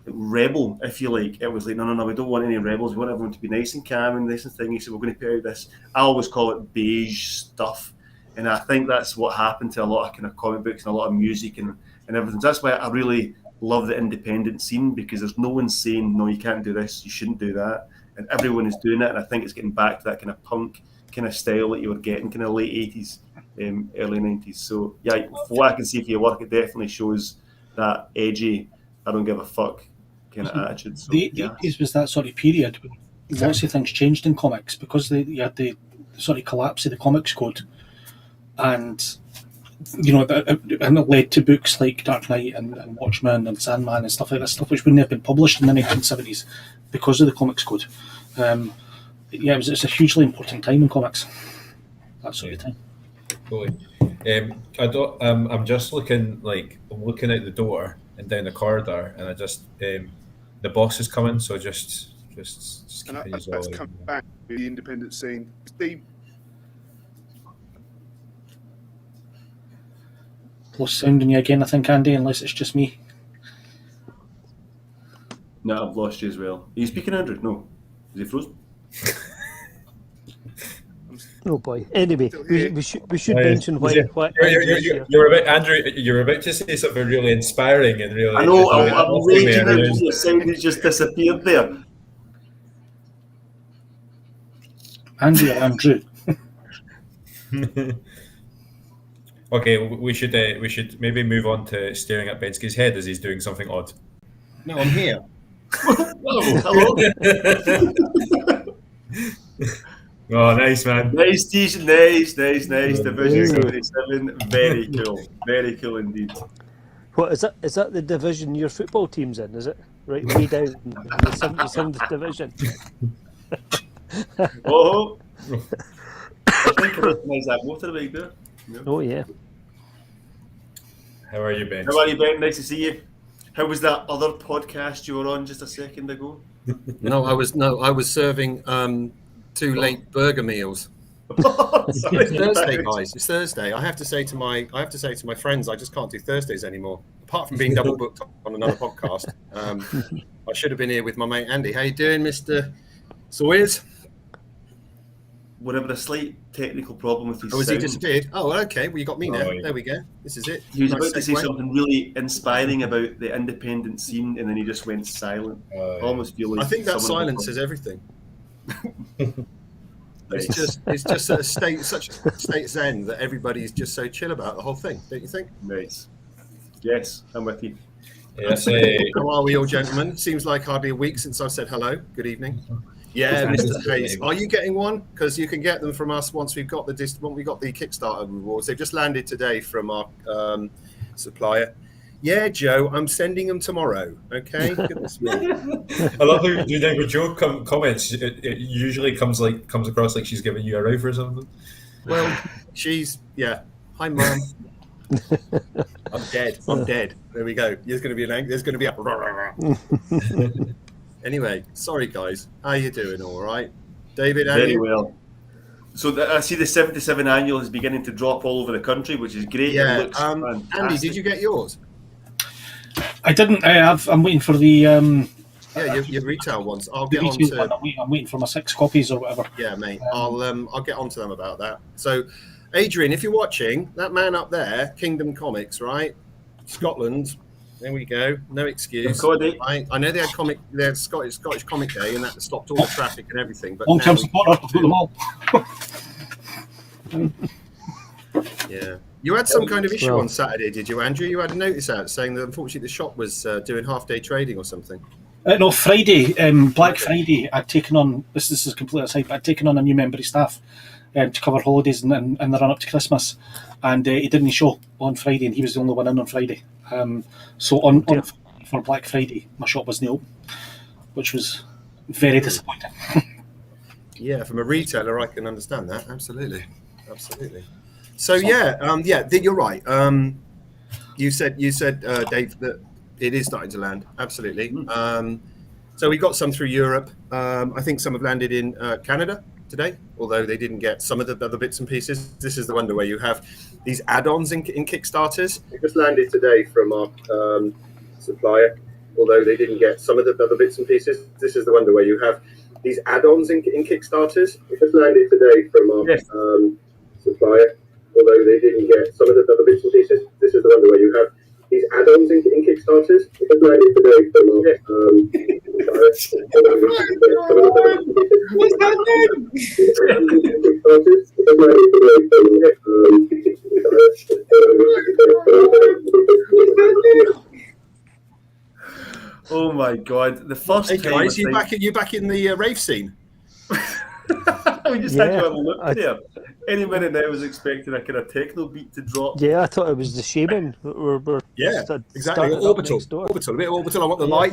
rebel, if you like, it was like, no, we don't want any rebels. We want everyone to be nice and calm and nice and thingy. So we're going to put out this, I always call it beige stuff. And I think that's what happened to a lot of kind of comic books and a lot of music and everything. So that's why I really love the independent scene, because there's no one saying, no, you can't do this, you shouldn't do that. And everyone is doing it. And I think it's getting back to that kind of punk kind of style that you were getting, kind of late 80s, early 90s. So yeah, from what I can see for your work, it definitely shows that edgy, I don't give a fuck kind of attitude. So, the 80s was that sort of period when lots of things changed in comics, because you had the sort of collapse of the Comics Code, and you know, and it led to books like Dark Knight and Watchmen and Sandman and stuff like that, stuff which wouldn't have been published in the 1970s because of the Comics Code. It's a hugely important time in comics, that sort of time. Totally. I'm just looking out the door and down the corridor, and I just the boss is coming, so just and that's come back with the independent scene. Steve, lost sound on you again, I think, Andy, unless it's just me. No, I've lost you as well. Are you speaking, Andrew? No. Is he frozen? Oh boy. Anyway, we should mention why. You're about to say something really inspiring and really. I know. I'm raging out because your sound just disappeared there. Andrew. Okay, we should maybe move on to staring at Bensky's head as he's doing something odd. No, I'm here. Hello. Oh, nice, man. Nice t-shirt. Nice. Division 77. Very cool indeed. What is that? Is that the division your football team's in? Is it right way down in the 77th division? Oh, I think I recognise that motorbike there. Yep. Oh yeah. How are you, Ben? Nice to see you. How was that other podcast you were on just a second ago? I was serving 2 late burger meals. Sorry. It's Thursday, guys. It's Thursday. I have to say to my friends, I just can't do Thursdays anymore. Apart from being double booked on another podcast, I should have been here with my mate Andy. How you doing, Mr. Sawyers? We're having a slight technical problem with his Oh, has he sound. disappeared? Oh, okay. Well, you got me now. Oh, yeah. There we go. This is it. He was Nice about to say segue. something really inspiring about the independent scene, and then he just went silent. I almost feel like I think that someone- silence is everything. Right. It's just such a state zen that everybody's just so chill about the whole thing, don't you think? Nice. Yes, I'm with you. Yes, How are we all, gentlemen? Seems like hardly a week since I've said hello. Good evening. Yeah, Mr. Hayes. Are you getting one? Because you can get them from us once we've got the Kickstarter rewards. They've just landed today from our supplier. Yeah, Joe, I'm sending them tomorrow. Okay. Goodness me. I love how you when Joe comments. It usually comes across like she's giving you a rave or something. Well, Hi, Mum. I'm dead. There we go. There's going to be a. Anyway, sorry guys. How you doing? All right, David? Very well. So I see the 77 annual is beginning to drop all over the country, which is great. Yeah. It looks fantastic. Andy, did you get yours? I didn't. I'm waiting for the. Yeah, your retail ones. I'll the get on retail to. one. I'm waiting for my 6 copies or whatever. Yeah, mate. I'll get on to them about that. So, Adrian, if you're watching, that man up there, Kingdom Comics, right? Scotland. There we go. No excuse. Cody. Right? I know they had Scottish Comic Day, and that stopped all the traffic and everything. But Long-term now- supporter. I've got them all. Yeah. You had some kind of issue Well- on Saturday, did you, Andrew? You had a notice out saying that unfortunately the shop was doing half-day trading or something. No, Friday, Black Friday. I'd taken on this is completely aside, but I'd taken on a new member of staff to cover holidays and the run up to Christmas, and he didn't show on Friday, and he was the only one in on Friday. So on for Black Friday, my shop wasn't open, which was very disappointing. Yeah, from a retailer, I can understand that. Absolutely. So you're right. You said, Dave, that it is starting to land. Absolutely. So we got some through Europe. I think some have landed in Canada today, although they didn't get some of the other bits and pieces. This is the wonder where you have these add-ons in Kickstarters. It just landed today from our supplier, although they didn't get some of the other bits and pieces. This is the wonder where you have these add-ons in Kickstarters. It just landed today from our supplier, although they didn't get some of the other bits and pieces. This is the wonder where you have these add-ons in Kickstarters. It just landed today from our Oh my god! The first Hey time guys, I you back in the rave scene? we just had Yeah, you on look there. Any minute now, I was expecting a kind of techno beat to drop. Yeah, I thought it was the Shaman. We're Yeah, just had exactly. started up Orbital, next door. a bit of Orbital. I want the light,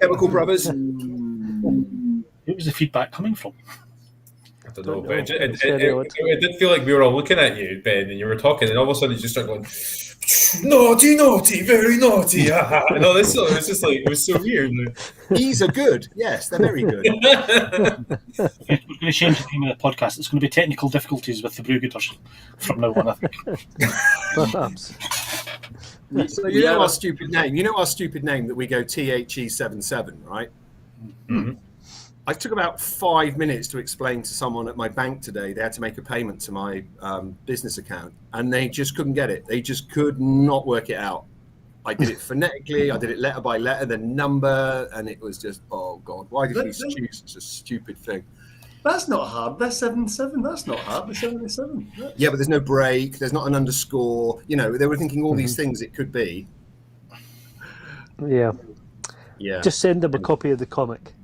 Chemical Brothers. Where was the feedback coming from? I don't know, Don't but know. It's very odd. it did feel like we were all looking at you, Ben, and you were talking, and all of a sudden you just started going, naughty, very naughty. And all this, it's just like, it was so weird. These are good. Yes, they're very good. We're going to change the name of the podcast. It's going to be technical difficulties with the Brewgooders from now on, I think. Perhaps. So you know our stupid name. You know our stupid name that we go THE77, right? Mm-hmm. I took about 5 minutes to explain to someone at my bank today. They had to make a payment to my business account, and they just couldn't get it. They just could not work it out. I did it phonetically. I did it letter by letter, the number, and it was just, oh God, why did we choose such a stupid thing? That's not hard. That's 77. That's not hard. The 77. Yeah, but there's no break. There's not an underscore. They were thinking all these things it could be. Yeah. Yeah. Just send them a copy of the comic.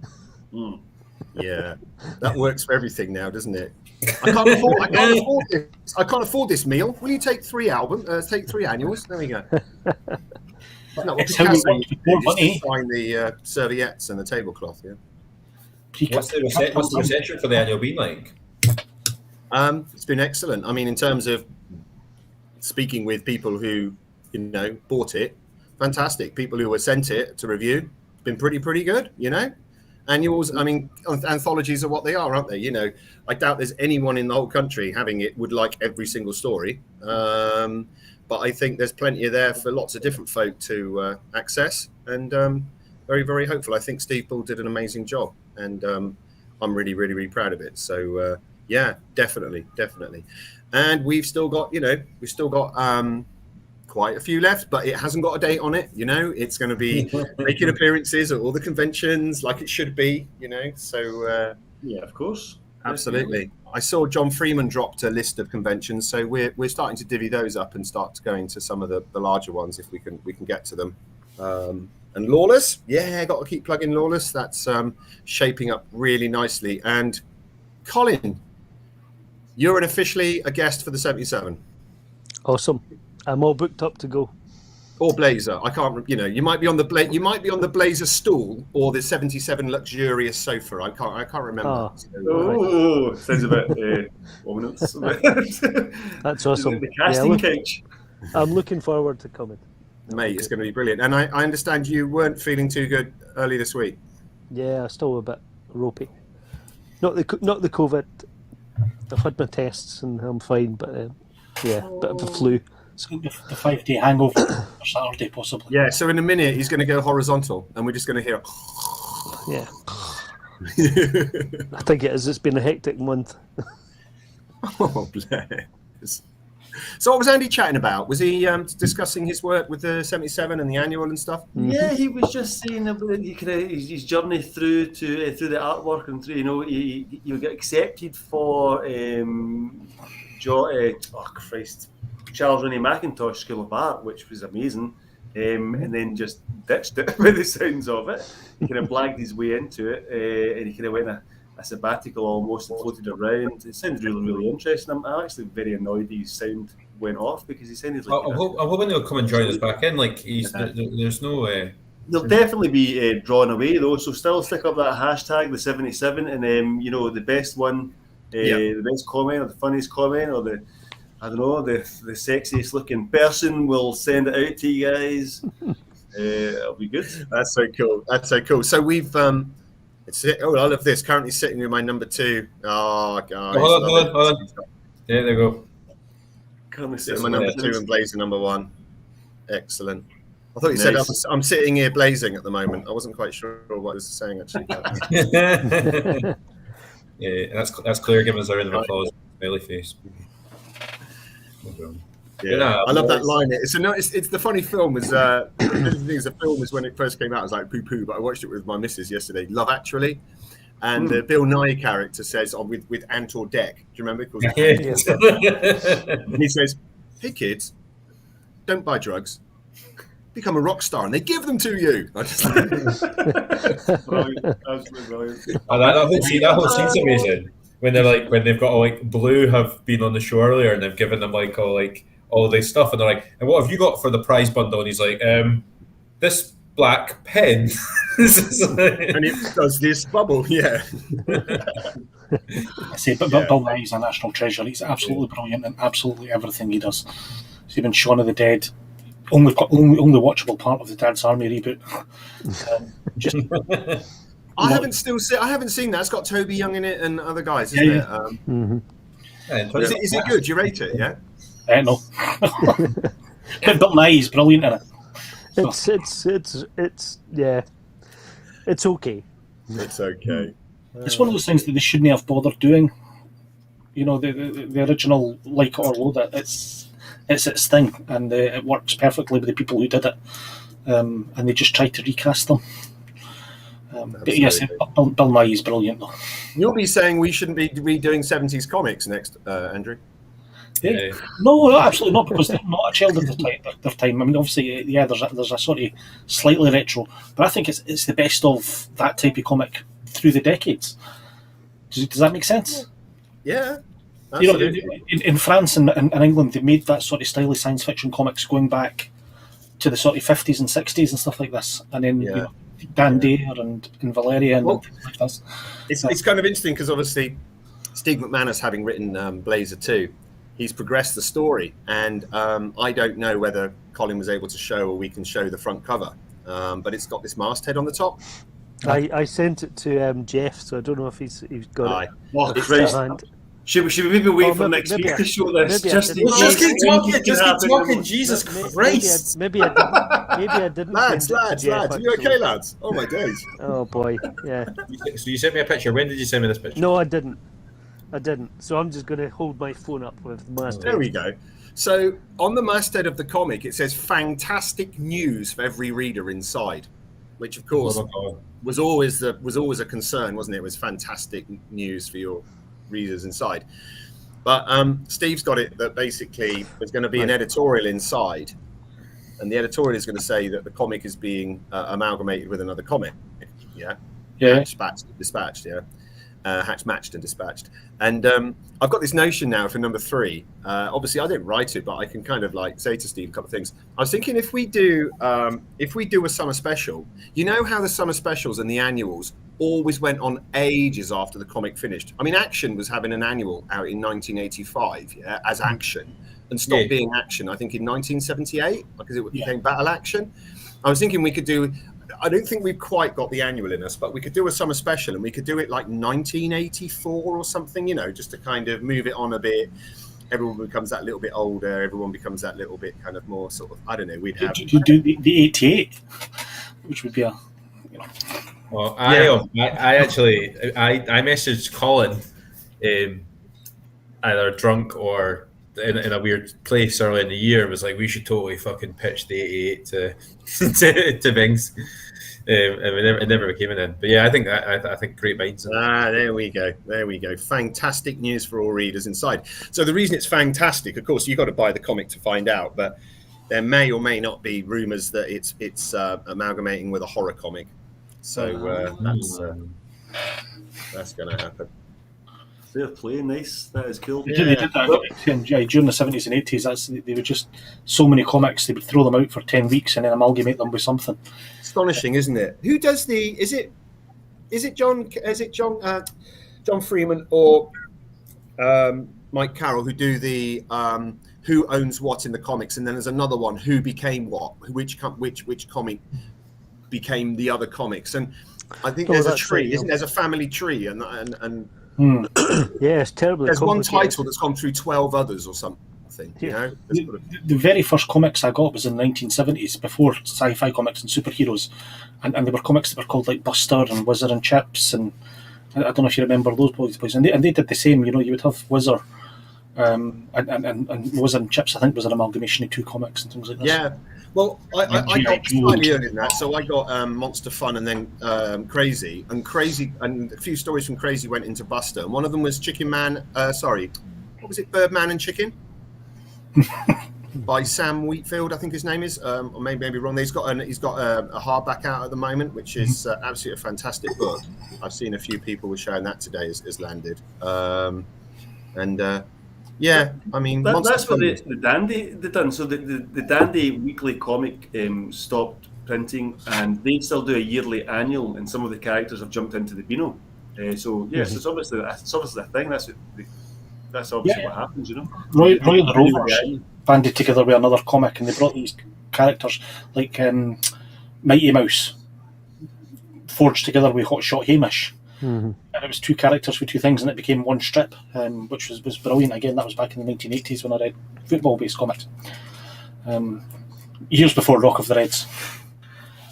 Yeah, that works for everything now, doesn't it? I can't afford this meal. Will you take 3 take 3 annuals? There we go. No, It's how we want to be more money. Find the serviettes and the tablecloth. Yeah. What's the reception for the annual been like? It's been excellent. I mean, in terms of speaking with people who bought it, fantastic. People who were sent it to review, been pretty good. Annuals, I mean, anthologies are what they are, aren't they? You know, I doubt there's anyone in the whole country having it would like every single story. But I think there's plenty of there for lots of different folk to access. And very, very hopeful. I think Steve Bull did an amazing job. And I'm really, really, really proud of it. So, yeah, definitely. And we've still got, quite a few left, but it hasn't got a date on it. You know, it's going to be making appearances at all the conventions like it should be. You know, so yeah, of course, absolutely. I saw John Freeman dropped a list of conventions, so we're starting to divvy those up and start to go into some of the larger ones if we can get to them. And Lawless, yeah, got to keep plugging Lawless. That's shaping up really nicely. And Colin, you're officially a guest for the 77. Awesome. I'm all booked up to go. Or Blazer. I can't. You know, you might be on the Blazer stool or the 77 luxurious sofa. I can't remember. Oh, sounds a bit ominous. That's awesome. The casting couch. I'm looking forward to coming. Mate, it's going to be brilliant. And I understand you weren't feeling too good early this week. Yeah, still a bit ropey. Not the COVID. I've had my tests and I'm fine, but yeah, bit of a flu. So the 5-day hangover for Saturday, possibly. Yeah, so in a minute he's going to go horizontal, and we're just going to hear. Yeah. I think it is. It's been a hectic month. Oh, bless. So what was Andy chatting about? Was he discussing his work with the 77 and the annual and stuff? Yeah, he was just saying about his journey through the artwork and through, you know, you get accepted for Charles Rennie Mackintosh School of Art, which was amazing, and then just ditched it by the sounds of it. He kind of blagged his way into it, and he kind of went a sabbatical almost and floated around. It sounds really, really interesting. I'm actually very annoyed his sound went off because he sounded like... I'm hoping he'll come and join us back in. Like, there's no... They'll definitely be drawn away, though, so still stick up that hashtag, the 77, and, you know, the best one, the best comment or the funniest comment or the... I don't know, the sexiest looking person will send it out to you guys. It'll be good. That's so cool. So we've I love this. Currently sitting with my number 2. Oh, guys. Hold on. There they go. Currently sitting with my number 2 and Blazer number 1. Excellent. I thought you said I'm sitting here blazing at the moment. I wasn't quite sure what I was saying actually. Yeah, that's Claire giving us a round of applause. Smiley face. Yeah, I love that line. It's the funny film is the film is when it first came out. I was like poo, but I watched it with my missus yesterday. Love Actually, and the Bill Nye character says with Antor Deck. Do you remember? And he says, "Hey kids, don't buy drugs. Become a rock star, and they give them to you." I just brilliant, absolutely brilliant. That whole scene's amazing. When they've got Blue have been on the show earlier and they've given them all this stuff and they're like, and what have you got for the prize bundle? And he's like, this black pen. And it does this bubble, yeah. I say, but Bill Nye is a national treasure. He's absolutely brilliant in absolutely everything he does. He's even Shaun of the Dead, only watchable part of the Dad's Army reboot. I haven't seen that. It's got Toby Young in it and other guys, isn't it? Is it good? Do you rate it? Yeah. No. But Bill Nye is brilliant in it. It's yeah. It's okay. It's okay. It's one of those things that they shouldn't have bothered doing. You know, the original Like It or Loathe It. It's its thing, and it works perfectly with the people who did it. And they just tried to recast them. But yes, Bill Nye is brilliant though. You'll be saying we shouldn't be redoing 70s comics next, Andrew? Yeah. No, absolutely not, because they're not a child of their time. I mean, obviously, yeah, there's a sort of slightly retro, but I think it's the best of that type of comic through the decades. Does that make sense? Yeah. You know, in France and England, they made that sort of style of science fiction comics going back to the sort of 50s and 60s and stuff like this, and then you know, Dan Dare and Valeria and things like this. It's kind of interesting because obviously Steve MacManus, having written Blazer 2, he's progressed the story, and I don't know whether Colin was able to show or we can show the front cover, but it's got this masthead on the top. I sent it to Jeff, so I don't know if he's got it. Oh, to Christ. hand. Should we maybe wait for maybe- next week maybe to show this? maybe I Just, didn't- Just keep talking. anything Just can keep happen. talking. Jesus Christ. Maybe I didn't. Lads, send it to lads, Jeff, lads. Are you actually. okay, lads? Oh my days. Oh boy, yeah. So you sent me a picture. When did you send me this picture? No, I didn't. So I'm just going to hold my phone up with the masthead. There we go. So on the masthead of the comic, it says "fantastic news for every reader inside," which of course was always a concern, wasn't it? It was fantastic news for your readers inside. But Steve's got it that basically there's going to be an editorial inside, and the editorial is going to say that the comic is being amalgamated with another comic. Yeah. Dispatched. Yeah. Hatched, matched, and dispatched. And I've got this notion now for number 3. Obviously, I didn't write it, but I can kind of like say to Steve a couple of things. I was thinking if we do a summer special, you know how the summer specials and the annuals always went on ages after the comic finished. I mean, Action was having an annual out in 1985, yeah, as Action, and stopped being Action, I think, in 1978 because it became Battle Action. I was thinking we could do. I don't think we've quite got the annual in us, but we could do a summer special and we could do it like 1984 or something, you know, just to kind of move it on a bit. Everyone becomes that little bit older. Everyone becomes that little bit kind of more sort of, I don't know, we'd have... You do the 88, which would be a... You know. Well, I messaged Colin either drunk or in a weird place early in the year. It was like, we should totally fucking pitch the 88 to Bings. And it never became an end. But yeah, I think great minds. There we go. Fantastic news for all readers inside. So the reason it's fantastic, of course, you've got to buy the comic to find out, but there may or may not be rumours that it's amalgamating with a horror comic. So that's going to happen. Fair play, nice. That is cool. They did that during the 70s and 80s. They were just so many comics. They would throw them out for 10 weeks and then amalgamate them with something. Astonishing, isn't it? Who does the? Is it John Freeman or Mike Carroll who do the who owns what in the comics, and then there's another one who became what, which comic became the other comics, and I think there's a tree, isn't there? There's a family tree, and yeah, it's terribly. There's one title that's gone through 12 others or something. You know, the very first comics I got was in the 1970s, before sci-fi comics and superheroes, and there were comics that were called like Buster and Whizzer and Chips, and I don't know if you remember those boys, and they did the same. You know, you would have Whizzer, and Whizzer and Chips, I think, was an amalgamation of 2 comics and things like that. Yeah. Well, I got slightly earlier than that, so I got Monster Fun and then Crazy, and a few stories from Crazy went into Buster, and one of them was Chicken Man. What was it? Birdman and Chicken. By Sam Wheatfield, I think his name is, or maybe wrong. He's got a hardback out at the moment, which is absolutely a fantastic book. I've seen a few people were showing that today has landed, yeah, I mean that's what the Dandy did done. So the Dandy weekly comic stopped printing, and they still do a yearly annual, and some of the characters have jumped into the Beano. So yes, it's obviously a thing. That's obviously what happens, you know. Roy the Rovers banded together with another comic, and they brought these characters like Mighty Mouse forged together with Hotshot Hamish. Mm-hmm. And it was 2 characters for 2 things, and it became 1 strip, which was brilliant. Again, that was back in the 1980s when I read football-based comics. Years before Rock of the Reds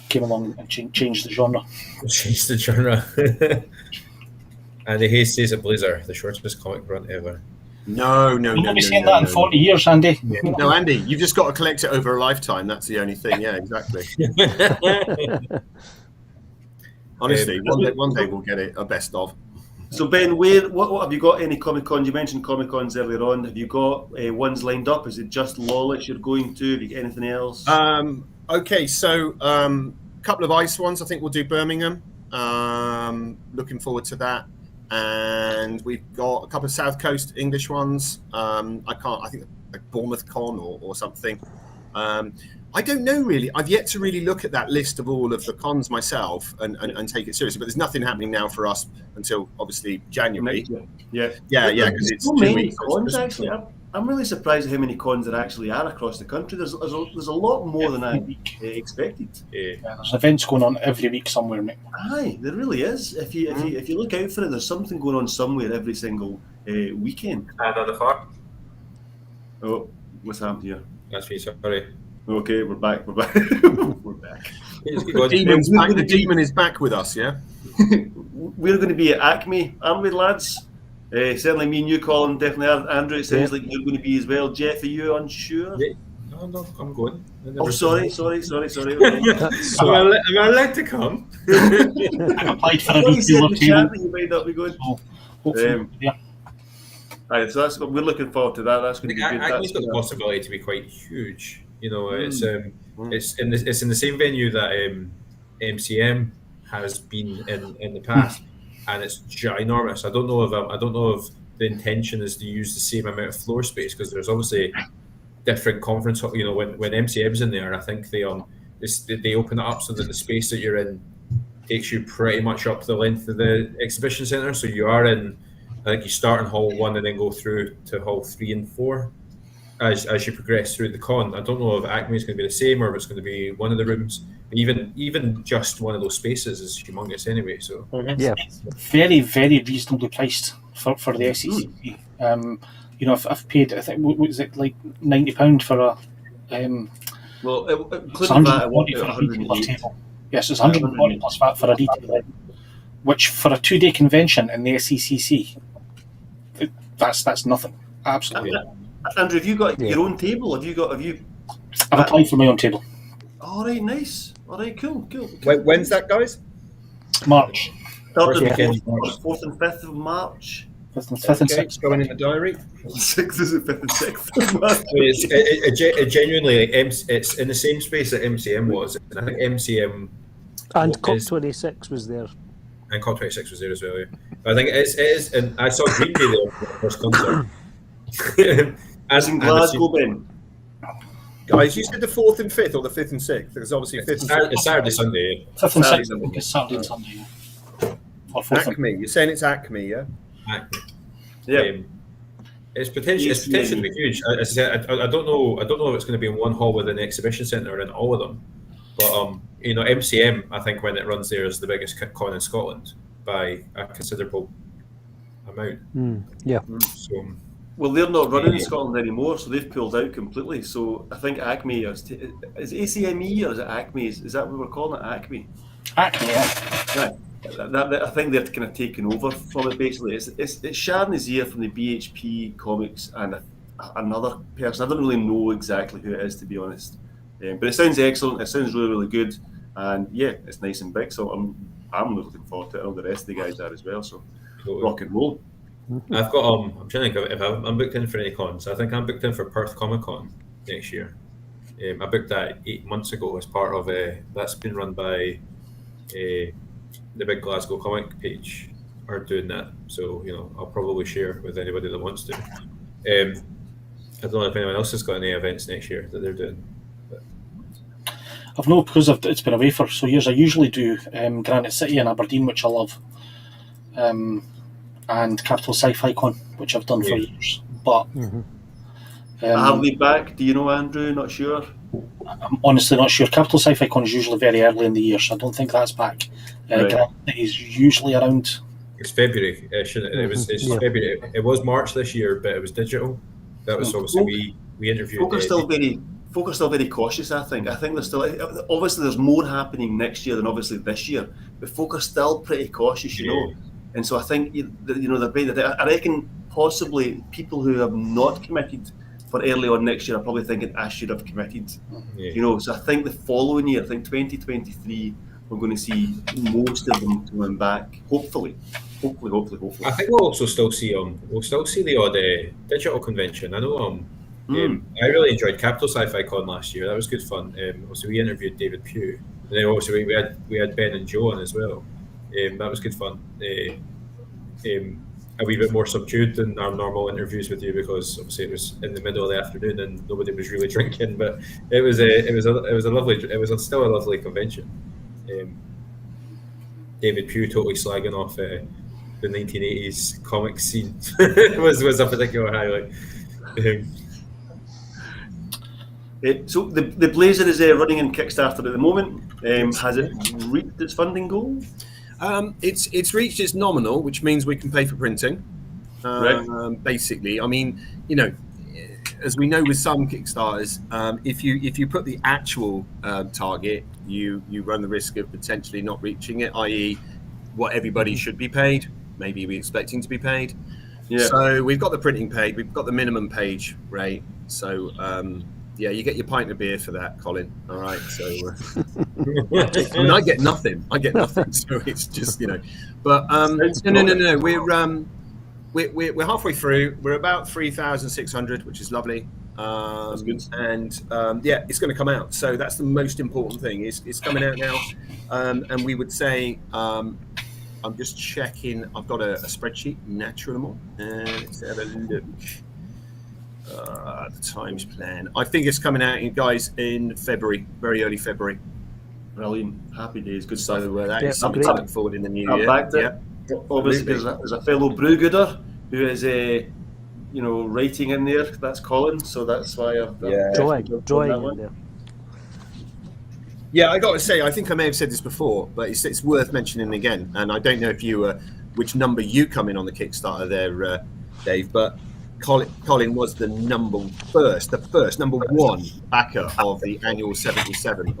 came along and changed the genre. Changed the genre. Andy Hayes says a Blazer, the shortest comic run ever. No. You'll be saying that in 40 years, Andy. Yeah. No, Andy, you've just got to collect it over a lifetime. That's the only thing. Yeah, exactly. Honestly, one day we'll get it a best of. So Ben, what have you got? Any Comic Cons? You mentioned Comic Cons earlier on. Have you got ones lined up? Is it just Lawless you're going to? Have you got anything else? Okay, so a couple of ice ones. I think we'll do Birmingham. Looking forward to that. And we've got a couple of South Coast English ones. I think like Bournemouth Con or something. I don't know really. I've yet to really look at that list of all of the cons myself and take it seriously. But there's nothing happening now for us until obviously January. Yeah, because it's so 2 many weeks. cons actually. I'm really surprised at how many cons there actually are across the country. There's a lot more than I expected. Yeah, there's events going on every week somewhere, mate. Aye, there really is. If you look out for it, there's something going on somewhere every single weekend. And on the far. Oh, what's happened here? That's me, sorry. Okay, we're back. We're back. The demon is back with us, yeah? We're going to be at Acme, aren't we, lads? Certainly me and you, Colin, definitely are. Andrew, it sounds like you're going to be as well. Jeff, are you unsure? Yeah. No, I'm going. Oh, sorry. Am I allowed to come? I've applied for a You said in retailer the table. chat that you might not be going. So hopefully, yeah. Aye, so we're looking forward to that. That's going to be good. Acme's got the possibility to be quite huge. You know, it's in the same venue that MCM has been in the past, and it's ginormous. I don't know if the intention is to use the same amount of floor space, because there's obviously different conference. You know, when MCM's in there, I think they open it up so that the space that you're in takes you pretty much up the length of the exhibition centre. So you are in, I think you start in Hall 1 and then go through to Hall 3 and 4 as you progress through the con. I don't know if Acme is going to be the same or if it's going to be one of the rooms. Even just one of those spaces is humongous anyway. So Yeah. It's very, very reasonably priced for the SECC. You know, I've paid, I think, what was it, like £90 for a... Well, it's including that, I 140 want for a 108. retailer table. Yes, it's 140 plus VAT for a retailer, which for a 2-day convention in the SECC, that's nothing. Absolutely. Andrew, have you got your own table? Have you? I've applied for my own table. All right, nice. All right, cool. When's that, guys? March. 3rd and weekend. 4th and 5th of March. 5th and Okay, 6th. going in the diary. 6th is it 5th and 6th of March. it genuinely, it's in the same space that MCM was, and I think MCM And is- COP26 was there. and COP26 was there as well. Yeah. But I think it is, and I saw Green Day there for the first concert. As in Glasgow, Ben. Guys, you said the 4th and 5th or the 5th and 6th? Because obviously 5th and 6th. It's Saturday, Sunday. 5th and Saturday, 6th, I think it's Saturday and Sunday. Or 4th and Acme. You're saying it's Acme, yeah? Acme. Yeah. It's potentially to be huge. As I said, I don't know if it's going to be in one hall within the exhibition centre or in all of them. But you know, MCM, I think when it runs there, is the biggest con in Scotland by a considerable amount. Yeah. So, Well, they're not running in Scotland anymore, so they've pulled out completely. So I think Acme is ACME or is it Acme? Is that what we're calling it? Acme. Acme, yeah. Right. I think they're kind of taken over from it. Basically, it's Sharon is here from the BHP Comics and another person. I don't really know exactly who it is, to be honest. But it sounds excellent. It sounds really, really good, and yeah, it's nice and big. So I'm looking forward to it. And all the rest of the guys are as well. So rock and roll. I've got I'm trying to think if I'm booked in for any cons. I think I'm booked in for Perth Comic Con next year. I booked that 8 months ago as part of that's been run by the big Glasgow comic page are doing that. So you know, I'll probably share with anybody that wants to. I don't know if anyone else has got any events next year that they're doing. I've known because it's been away for so years. I usually do Granite City in Aberdeen, which I love, and Capital Sci-Fi Con, which I've done for years. But Are they back? Do you know, Andrew? Not sure. I'm honestly not sure. Capital Sci-Fi Con is usually very early in the year, so I don't think that's back. Right. Granite City is usually around. It's February. It's February. It was March this year, but it was digital. That was obviously we interviewed. Folk are still very cautious. I think there's still obviously there's more happening next year than obviously this year, but folk are still pretty cautious, you know. And so I think I reckon possibly people who have not committed for early on next year are probably thinking I should have committed, you know. So I think the following year, I think 2023, we're going to see most of them coming back. Hopefully. I think we'll also still see the odd digital convention. I know I really enjoyed Capital Sci-Fi Con last year. That was good fun. Also we interviewed David Pugh, and then also we had Ben and Joe on as well. That was good fun. A wee bit more subdued than our normal interviews with you because obviously it was in the middle of the afternoon and nobody was really drinking. But it was still a lovely convention. David Pugh totally slagging off the 1980s comic scene was a particular highlight. So the Blazer is running in Kickstarter at the moment. Has it reached its funding goal? It's reached its nominal, which means we can pay for printing. Right. Basically, I mean, as we know with some Kickstarters, if you put the actual target, you run the risk of potentially not reaching it, i.e., what everybody should be paid. Maybe we're expecting to be paid. Yeah. So we've got the printing paid. We've got the minimum page rate. So yeah, you get your pint of beer for that, Colin. All right. So I mean, I get nothing. So it's just But no. We're halfway through. We're about 3,600, which is lovely. That's good. And yeah, it's going to come out. So that's the most important thing. It's coming out now. And we would say, I'm just checking. I've got a spreadsheet, natural. Let's have a look. The times plan. I think it's coming out, guys, in February, very early February. Brilliant. Happy days. Good stuff. So that is something to look forward in the new year. Obviously, there's a fellow Brewgooder who is writing in there. That's Colin, so that's why I've drawing in there. Yeah, I got to say, I think I may have said this before, but it's worth mentioning again. And I don't know if which number you come in on the Kickstarter there, Dave, but Colin was the number one backer of the annual 77.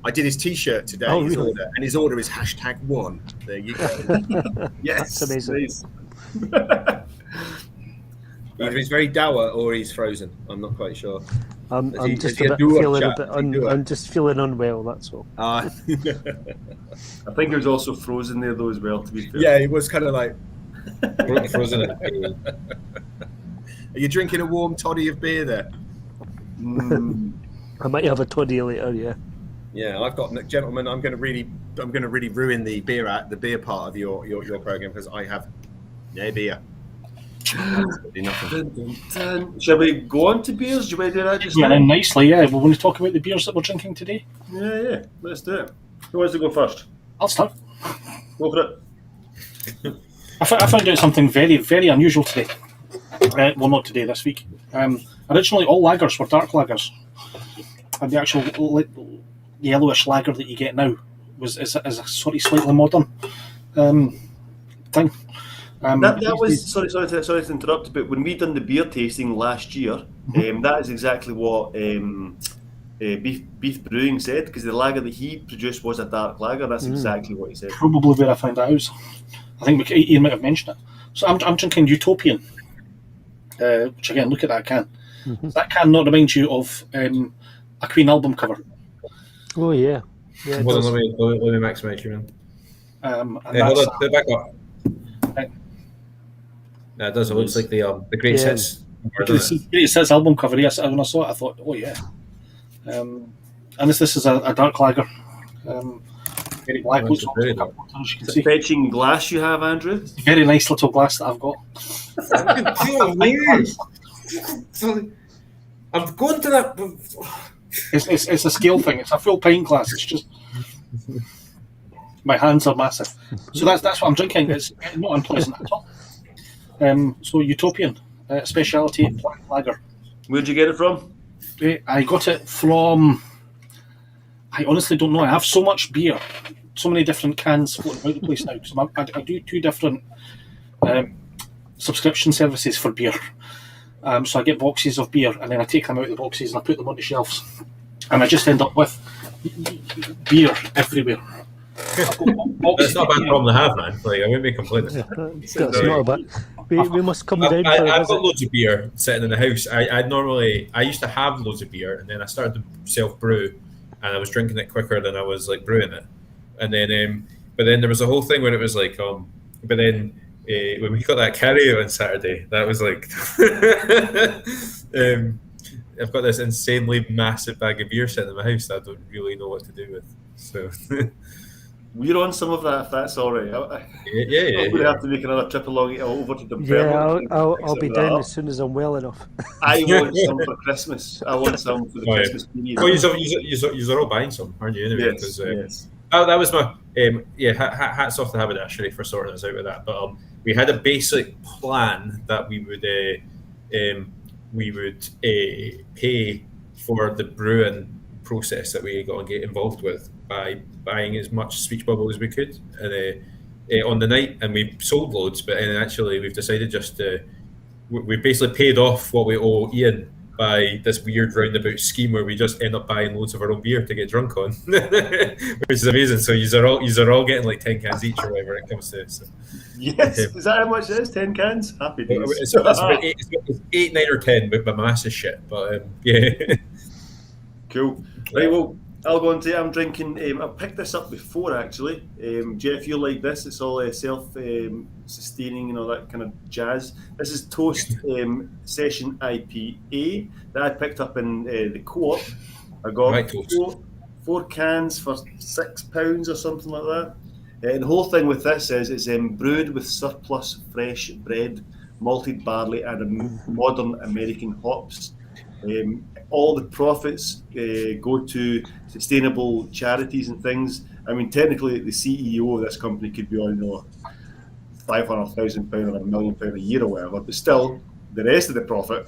I did his T-shirt today, his order, and his order is #1. There you go. Yes, that's amazing. Either he's very dour or he's frozen. I'm not quite sure. I'm just feeling unwell. That's all. I think he was also frozen there though as well. To be fair. Yeah, he was kind of like frozen. Are you drinking a warm toddy of beer there? I might have a toddy later. Yeah. Yeah, I've got, gentlemen. I'm going to really ruin the beer part of your program because I have no beer. Absolutely nothing. Shall we go on to beers? Do you want to do that just now? Yeah, nicely. Yeah, we want to talk about the beers that we're drinking today. Yeah. Let's do it. Who wants to go first? I'll start. Go for it. I found out something very, very unusual today. Well, not today, this week. Originally, all lagers were dark lagers, and the actual yellowish lager that you get now is a sort of slightly modern thing. That was sorry to interrupt, but when we done the beer tasting last year, that is exactly what Beef Brewing said, because the lager that he produced was a dark lager. That's exactly what he said. Probably where I found that out. I think Ian might have mentioned it. So I'm drinking Utopian, which again, look at that can. Does that can not remind you of a Queen album cover? Oh yeah. Hold on, let me maximize you, man. Hold on, put it back up. Yeah, it does. It looks like the Greatest Hits. Greatest Hits album cover. Yes, when I saw it, I thought, oh yeah. And this is a dark lager. Very black. It's a fetching glass you have, Andrew. It's a very nice little glass that I've got. I'm going to that. It's a scale thing. It's a full pint glass. It's just my hands are massive. So that's what I'm drinking. It's not unpleasant at all. So Utopian speciality black lager. Where'd you get it from? I got it from. I honestly don't know. I have so much beer, so many different cans floating about the place now. So I do 2 different subscription services for beer. So I get boxes of beer and then I take them out of the boxes and I put them on the shelves. And I just end up with beer everywhere. It's not a bad problem to have, man. Like, I wouldn't be complaining. That's not a bad. We must come down. I've got loads of beer sitting in the house. I used to have loads of beer and then I started to self brew. And I was drinking it quicker than I was like brewing it, and then, but then there was a whole thing where it was like, but then when we got that carry out on Saturday, that was like, I've got this insanely massive bag of beer sitting in my house that I don't really know what to do with. So we're on some of that. If that's all right. Yeah. We have to make another trip along over to the. Yeah, I'll be down as soon as I'm well enough. I want some for Christmas. I want some for the Christmas period. Oh, you're all buying some, aren't you? Anyway, yes. That was my hats off to Habit actually for sorting us out with that. But we had a basic plan that we would we would pay for the brewing process that we got to get involved with by buying as much speech bubble as we could on the night, and we sold loads. But then actually, we've decided just to we basically paid off what we owe Ian by this weird roundabout scheme where we just end up buying loads of our own beer to get drunk on, which is amazing. So you are all getting like 10 cans each or whatever it comes to. So. Yes, is that how much it is? 10 cans? Happy days. It's about 8, 9 or 10, but my mass is shit. But yeah. Cool. Right, well, I'll go on to I'm drinking. I picked this up before actually. Jeff, you'll like this. It's all self-sustaining and all that kind of jazz. This is Toast Session IPA that I picked up in the Co-op. I got four cans for £6 or something like that. The whole thing with this is it's brewed with surplus fresh bread, malted barley, and modern American hops. All the profits go to sustainable charities and things. I mean, technically, the CEO of this company could be on, £500,000 or £1 million a year or whatever, but still, the rest of the profit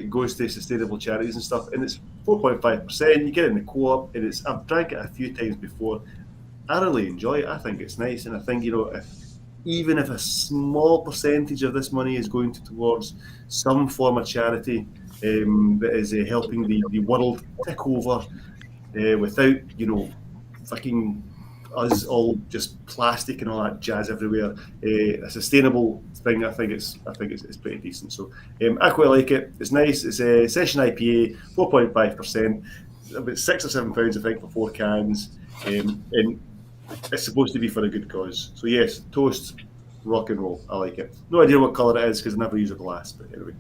goes to sustainable charities and stuff. And it's 4.5%. You get it in the Co-op, and I've drank it a few times before. I really enjoy it. I think it's nice, and I think even if a small percentage of this money is going towards some form of charity that is helping the world tick over without fucking us all just plastic and all that jazz everywhere. A sustainable thing. I think it's pretty decent. So I quite like it. It's nice. It's a Session IPA, 4.5%, about £6 or £7 I think for 4 cans, and it's supposed to be for a good cause. So yes, Toast, rock and roll. I like it. No idea what colour it is because I never use a glass, but anyway.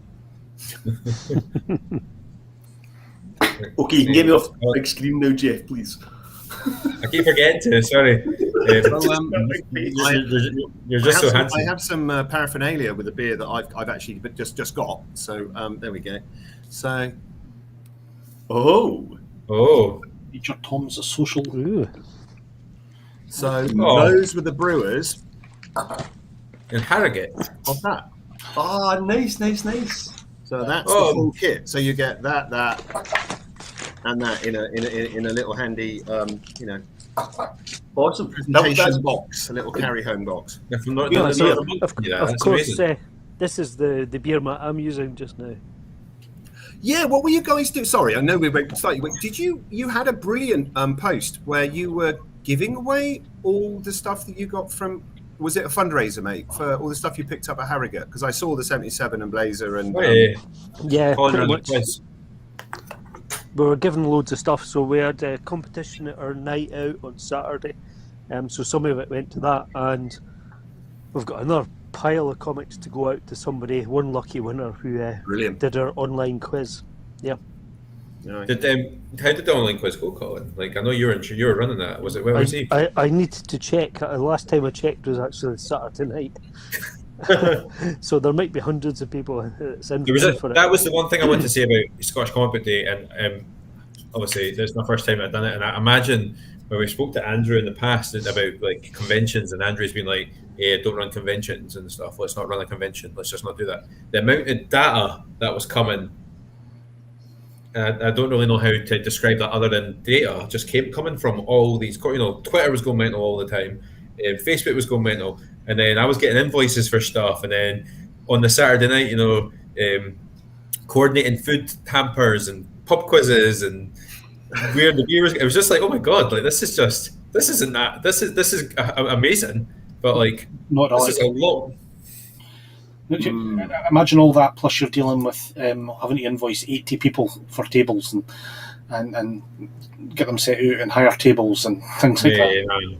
Okay, you can get me off the big screen now, Jeff, please. I keep forgetting to. Sorry. You're just so handsome. I have some paraphernalia with a beer that I've actually just got. So there we go. So, Feature Tom's a social. Ooh. So those were the brewers in Harrogate of that. Oh, nice. So that's the full kit. So you get that, and that in a little handy, awesome presentation box, a little carry home box. Of course, this is the beer mat I'm using just now. Yeah, what were you guys doing? Sorry, I know we went slightly. Did you had a brilliant post where you were giving away all the stuff that you got from? Was it a fundraiser, mate, for all the stuff you picked up at Harrogate? Because I saw the 77 and Blazer and yeah, pretty much. We were giving loads of stuff. So we had a competition at our night out on Saturday. So some of it went to that, and we've got another pile of comics to go out to somebody, one lucky winner who did our online quiz. Yeah. How did the online quiz go, Colin? Like, I know you were running that. Was it? Where was he? I needed to check. The last time I checked was actually Saturday night. So there might be hundreds of people that's in for it. That was the one thing I wanted to say about Scottish Comic Book Day, and obviously this is my first time I've done it, and I imagine when we spoke to Andrew in the past about like conventions, and Andrew's been like, "Yeah, don't run conventions and stuff. Let's not run a convention. Let's just not do that." The amount of data that was coming. I don't really know how to describe that other than data just coming from all these. Twitter was going mental all the time, Facebook was going mental, and then I was getting invoices for stuff, and then on the Saturday night, coordinating food hampers and pub quizzes and where the beer was. It was just like, oh my god, like this is amazing, but like this is a lot. Imagine all that, plus you're dealing with having to invoice 80 people for tables and get them set out and hire tables and things like that.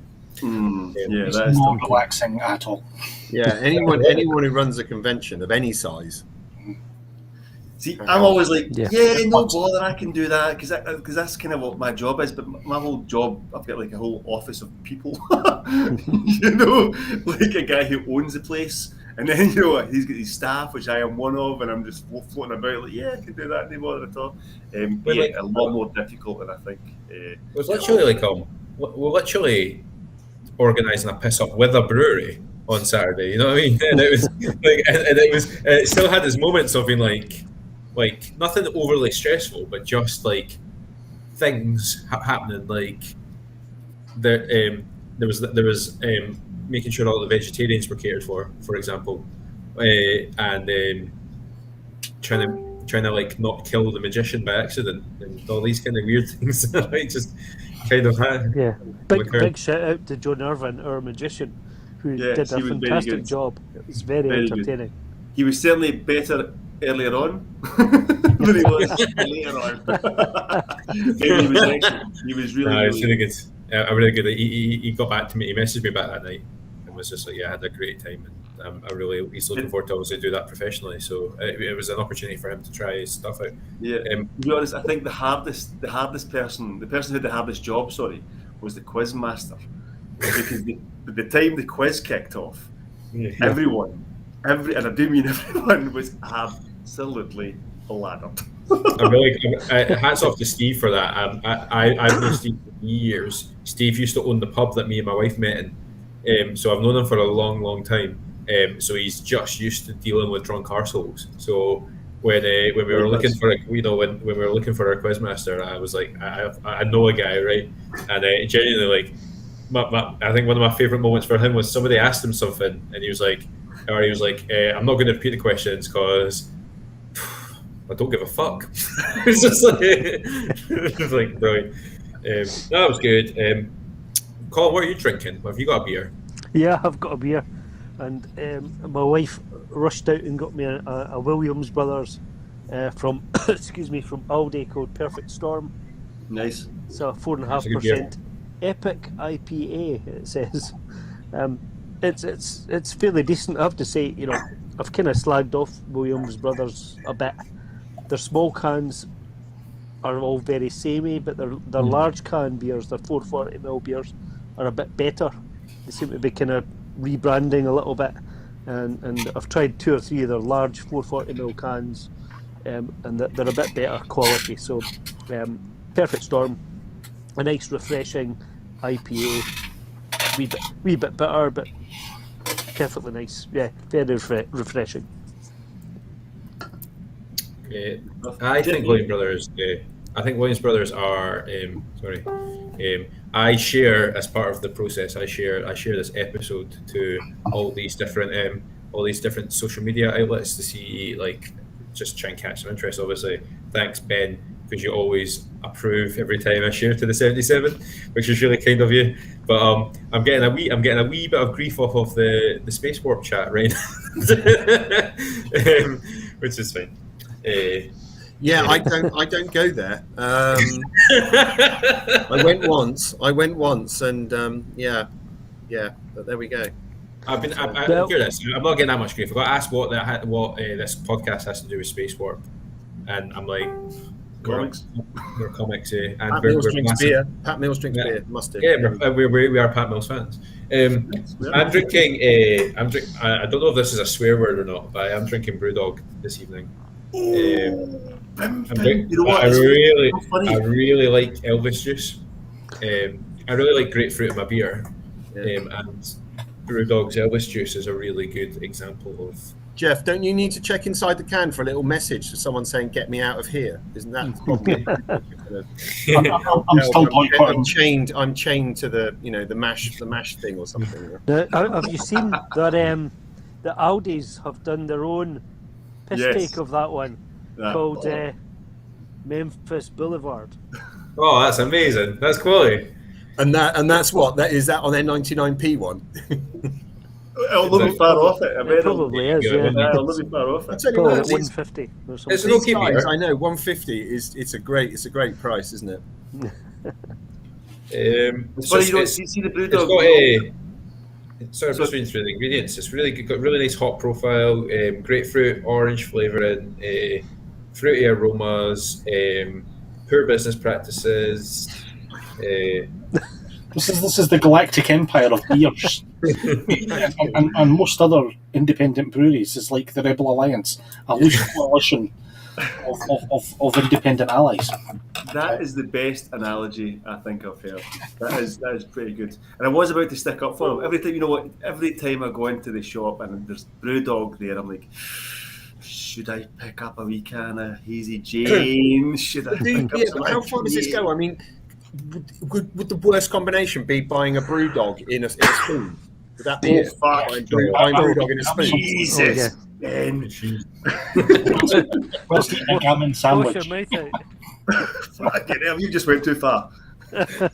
That's not relaxing at all. Yeah, anyone who runs a convention of any size. See, I'm always like, no bother, I can do that because that's kind of what my job is. But my whole job, I've got like a whole office of people, like a guy who owns the place. And then, he's got his staff, which I am one of, and I'm just floating about like, I can do that, no bother at all. A lot more difficult than I think. It was literally like, we're literally organising a piss up with a brewery on Saturday, you know what I mean? And it was like, and it still had its moments of being like, like nothing overly stressful, but just like things happening. Like there was making sure all the vegetarians were catered for example, and trying to like not kill the magician by accident, and all these kind of weird things. Like just kind of yeah. Big shout out to John Irvin, our magician, who did a fantastic job. It was very entertaining. Good. He was certainly better earlier on than he was later on. He was excellent. He was really good. Really good. He got back to me. He messaged me back that night and was just like, "Yeah, I had a great time." And he's looking forward to obviously do that professionally. So it was an opportunity for him to try his stuff out. Yeah. To be honest, I think the hardest person who had the hardest job, was the quiz master, because the time the quiz kicked off, everyone, and I do mean everyone, was absolutely laddered. Hats off to Steve for that. I've known Steve for years. Steve used to own the pub that me and my wife met in, so I've known him for a long time. So he's just used to dealing with drunk arseholes. So when we were looking for when we were looking for our quizmaster, I was like, I know a guy, right? And genuinely, like, I think one of my favorite moments for him was somebody asked him something, and he was like, I'm not going to repeat the questions because I don't give a fuck. It's just like, it's like brilliant. That was good. Colin, what are you drinking? Have you got a beer? Yeah, I've got a beer. And my wife rushed out and got me a Williams Brothers from from Aldi called Perfect Storm. Nice. So 4.5% epic IPA. It says it's fairly decent. I have to say, I've kind of slagged off Williams Brothers a bit. Their small cans are all very samey, but their large can beers, their 440ml beers, are a bit better. They seem to be kind of rebranding a little bit, and I've tried 2 or 3 of their large 440ml cans, and they're a bit better quality. So Perfect Storm, a nice refreshing IPA, wee bit bitter but perfectly nice. Yeah, very refreshing. I think Williams Brothers are I share, as part of the process, I share this episode to all these different social media outlets to see, like, just try and catch some interest. Obviously, thanks Ben, because you always approve every time I share to the 77, which is really kind of you. But I'm getting a wee bit of grief off of the Space Warp chat right now, which is fine. Yeah, I don't go there. I went once, and but there we go. I'm curious. I'm not getting that much grief. I got asked what this podcast has to do with Space Warp, and I'm like, comics. We're comics, and Pat Mills drinks beer. Pat Mills drinks beer. Must do. Yeah, we are Pat Mills fans. I'm drinking. I don't know if this is a swear word or not, but I am drinking Brewdog this evening. I really like Elvis juice. I really like grapefruit in my beer, and Brewdog's Elvis juice is a really good example of. Jeff, don't you need to check inside the can for a little message to someone saying "Get me out of here"? Isn't that probably? I'm chained to the the mash thing or something. Have you seen that? The Aldis have done their own piss take of that one called Memphis Boulevard. Oh, that's amazing! That's quality. And that's what that is. That on their 99p one. It'll not be far off it. It probably is. Yeah, it'll not be far off it. Probably at 150 or something. It's an okay beer. I know 150 is it's a great price, isn't it? It's funny you don't see the Brewdog. Sorry, I'm just reading through the ingredients. It's really good. Got really nice hop profile, grapefruit, orange flavouring, fruity aromas, poor business practices. This is the galactic empire of beers, and most other independent breweries is like the Rebel Alliance, a loose coalition of independent allies. That is the best analogy I think I've heard. That is pretty good. And I was about to stick up for them. Every time I go into the shop and there's Brewdog there, I'm like, should I pick up a wee can of Hazy Jane? Should I pick up some how far does this go? I mean, would the worst combination be buying a brew dog in a spoon? Would that be buying brew dog in a spoon? Jesus, Ben. Whilst eating a gammon sandwich. Wash your mouth out. Fucking hell, you just went too far. I'm going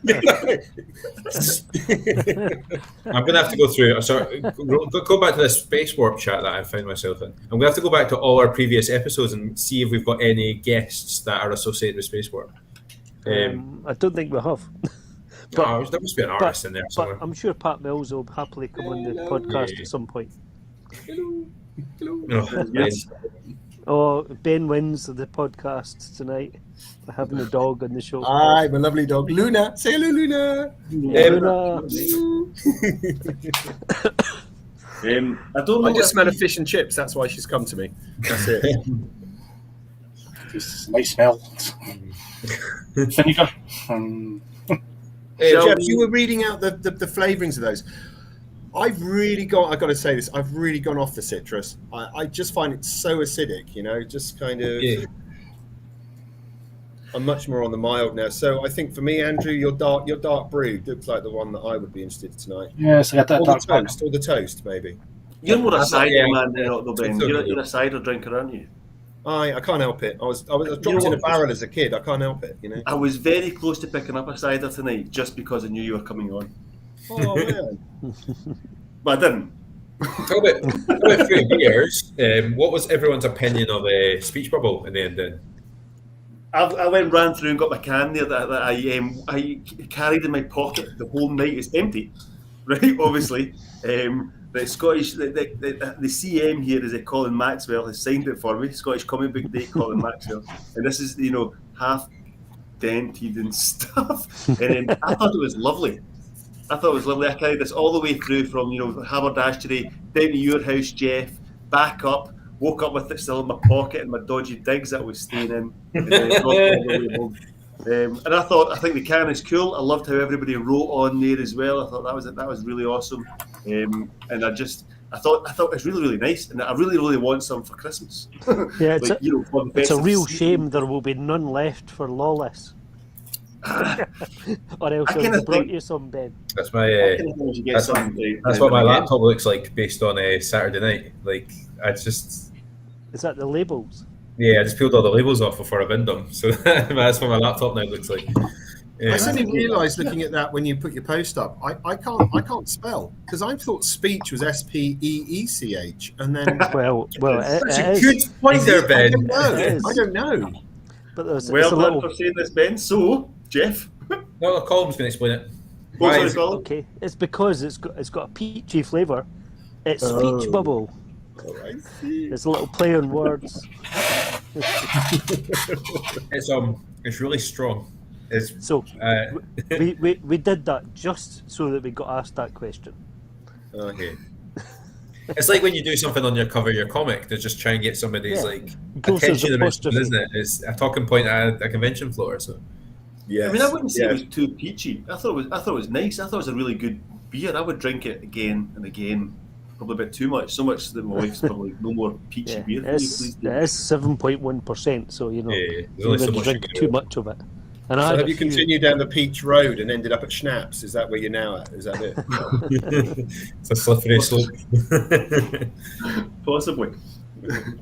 to have to go through. Sorry, go back to this space warp chat that I found myself in. I'm going to have to go back to all our previous episodes and see if we've got any guests that are associated with space warp. I don't think we have. But there must be an artist in there somewhere. But I'm sure Pat Mills will happily come on the podcast at some point. Yes. Oh, Ben wins the podcast tonight for having a dog on the show. Aye, my lovely dog, Luna. Say hello, Luna. Luna. I don't know. I just smell of fish and chips. That's why she's come to me. That's it. It's a nice smell. Vinegar. Jeff, you were reading out the flavourings of those. I've got to say this, I've really gone off the citrus. I just find it so acidic, just kind of... Yeah. I'm much more on the mild now. So I think for me, Andrew, your dark brew looks like the one that I would be interested in tonight. Yes, I got that dark toast, or the toast, maybe. You're more a cider man than not, though, Ben. You're a cider drinker, aren't you? I can't help it. I was dropped in a barrel as a kid. I can't help it, I was very close to picking up a cider tonight just because I knew you were coming on. Oh, man. But I didn't. Talk about 3 years. What was everyone's opinion of a speech bubble in the end then? I ran through and got my can there that I carried in my pocket the whole night. It's empty, right? Obviously. The Scottish, the CM here is Colin Maxwell has signed it for me. Scottish Comic Book Day, Colin Maxwell, and this is half dented and stuff. And I thought it was lovely. I carried this all the way through from haberdashery down to your house, Jeff, back up. Woke up with it still in my pocket and my dodgy digs that I was staying in. And I think the can is cool. I loved how everybody wrote on there as well. I thought that was really awesome. And I thought it was really, really nice, and I really, really want some for Christmas. Yeah, it's a real shame there will be none left for Lawless. Or else I have brought you some, Ben. That's my. That's what my laptop looks like based on a Saturday night. Like Is that the labels? Yeah, I just peeled all the labels off before I binned them, so that's what my laptop now looks like. I suddenly realised looking at that when you put your post up, I can't spell because I thought speech was SPEECH, and then that's a good point there, Ben. I don't know. But there's well done for saying this, Ben. So, Jeff. No, Colin's going to explain it. Okay, it's because it's got a peachy flavour. It's speech bubble. Oh, I see. It's a little play on words. It's really strong. We did that just so that we got asked that question. Okay. It's like when you do something on your cover of your comic to just try and get somebody's attention, isn't it? It's a talking point at a convention floor. So yeah, I mean, I wouldn't say it was too peachy. I thought it was nice. I thought it was a really good beer. I would drink it again and again. Probably a bit too much. So much that my wife's probably no more peachy beer. It is 7.1%. So you don't drink too much of it. And so have you continued down the Peach Road and ended up at Schnapps? Is that where you're now at? Is that it? It's a slippery slope. Possibly.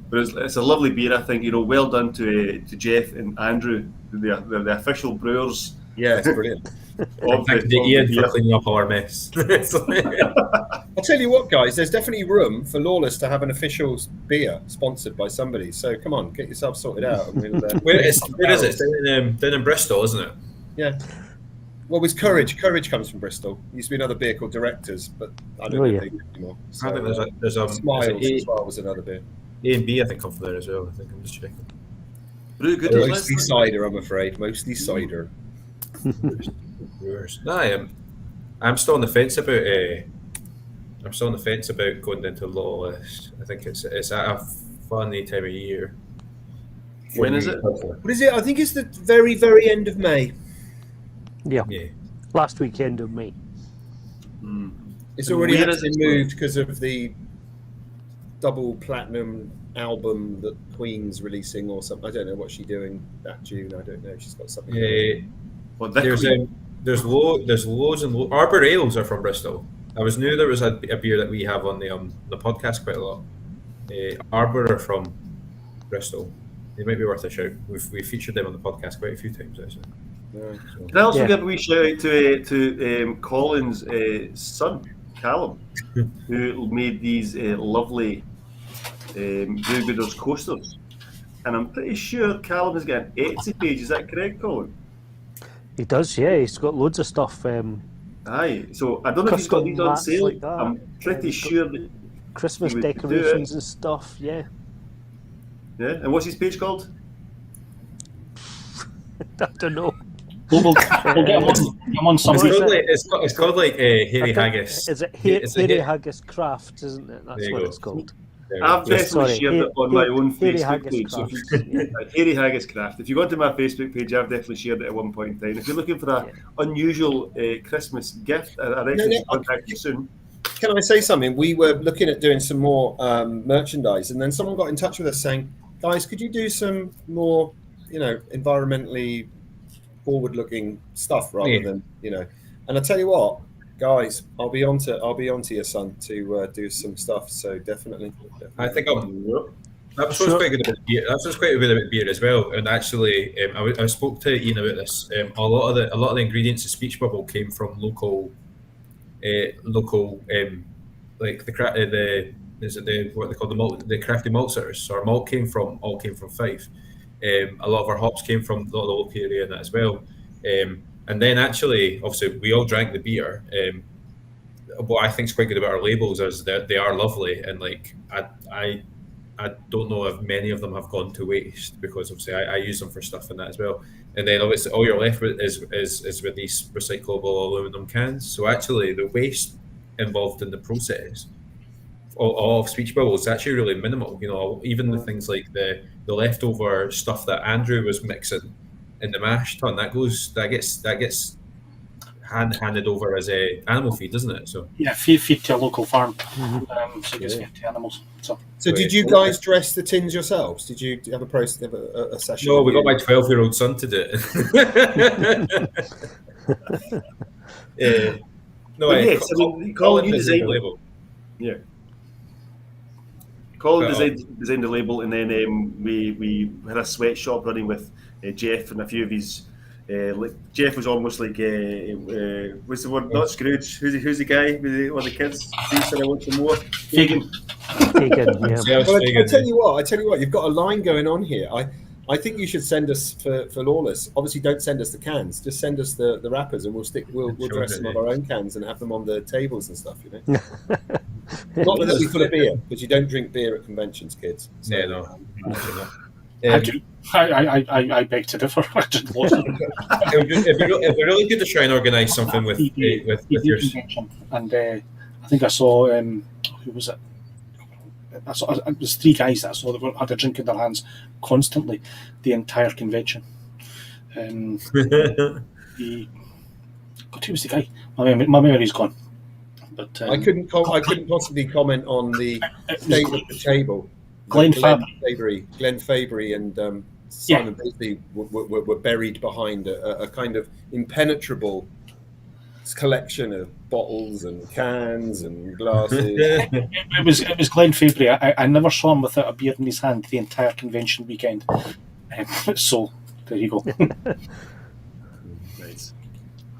But it's a lovely beer, I think. Well done to Jeff and Andrew, the official brewers. Yeah, it's brilliant. Thank you, Ian, for cleaning up our mess. I'll tell you what, guys, there's definitely room for Lawless to have an official beer sponsored by somebody. So come on, get yourself sorted out. And where is it? Down in Bristol, isn't it? Yeah. Well, with Courage. Courage comes from Bristol. There used to be another beer called Directors, but I don't know anymore. So, I think there's Smiles as well was another beer. A and B, I think, come from there as well. I think I'm just checking. Brewgooders. Mostly cider, I'm afraid. Mostly cider. No, I'm still on the fence about. I'm still on the fence about going into Lawless. I think it's at a funny time of year. When is it? What is it? I think it's the very, very end of May. Yeah. Last weekend of May. It's already been moved because of the double platinum album that Queen's releasing or something. I don't know what she's doing that June. I don't know. She's got something. Well, there's loads and loads. Arbor Ales are from Bristol. I was knew there was a beer that we have on the podcast quite a lot. Arbor are from Bristol. They might be worth a shout. We've featured them on the podcast quite a few times actually. Can I also give a wee shout out to Colin's son, Callum, who made these lovely Brewgooders coasters. And I'm pretty sure Callum has got an Etsy page. Is that correct, Colin? He does, yeah. He's got loads of stuff. Aye. So I don't know if he's got these on sale. Like that. I'm pretty sure that Christmas decorations and stuff, yeah. Yeah. And what's his page called? I don't know. We'll get him on some. It's called like Hairy Haggis. Is it Hairy Haggis Craft, isn't it? That's what it's called. I've definitely shared it on my own Facebook page. So Hairy Haggis Craft. If you go onto my Facebook page, I've definitely shared it at one point in time. If you're looking for an unusual Christmas gift, I reckon contact you soon. Can I say something? We were looking at doing some more merchandise, and then someone got in touch with us saying, "Guys, could you do some more, environmentally forward-looking stuff rather than, And I tell you what, guys, I'll be onto your son to do some stuff. So definitely. I think that's what's quite good about beer. That's what's quite good about beer as well. And actually, I spoke to Ian about this. A lot of the ingredients of Speech Bubble came from local, like what they call the crafty maltsters. So our malt all came from Fife. A lot of our hops came from the local area and that as well. And then actually, obviously, we all drank the beer. What I think is quite good about our labels is that they are lovely, and like I don't know if many of them have gone to waste, because obviously I use them for stuff and that as well. And then obviously all you're left with is with these recyclable aluminum cans. So actually the waste involved in the process of Speech Bubble is actually really minimal. Even the things like the leftover stuff that Andrew was mixing in the mash tun, that gets handed over as a animal feed, doesn't it? So feed to a local farm. So it gets fed to animals. So did you guys dress the tins yourselves? Did you have a session? No, we got my 12-year-old son to do it. Colin designed the label. Yeah. Colin designed the label, and then we had a sweatshop running with Jeff and a few of his. Jeff was almost like what's the word? Not Scrooge. Who's the guy with one of the kids? He said, "I want some more." Fagin. Yeah. Well, I tell you what. You've got a line going on here. I think you should send us for Lawless. Obviously, don't send us the cans. Just send us the wrappers, and we'll dress some of our own cans and have them on the tables and stuff. Not that they'll be full of beer, because you don't drink beer at conventions, kids. So, yeah, no. I do. I beg to differ. It'd be really good to try and organise something with your convention. And I think I saw who was it? I saw it was 3 guys that I saw that had a drink in their hands constantly the entire convention. Who was the guy? My memory's gone. But I couldn't possibly comment on the state of the table. Glenn Fabry and Simon Bisley were buried behind a kind of impenetrable collection of bottles and cans and glasses. It was Glenn Fabry. I never saw him without a beer in his hand the entire convention weekend. So there you go. Nice.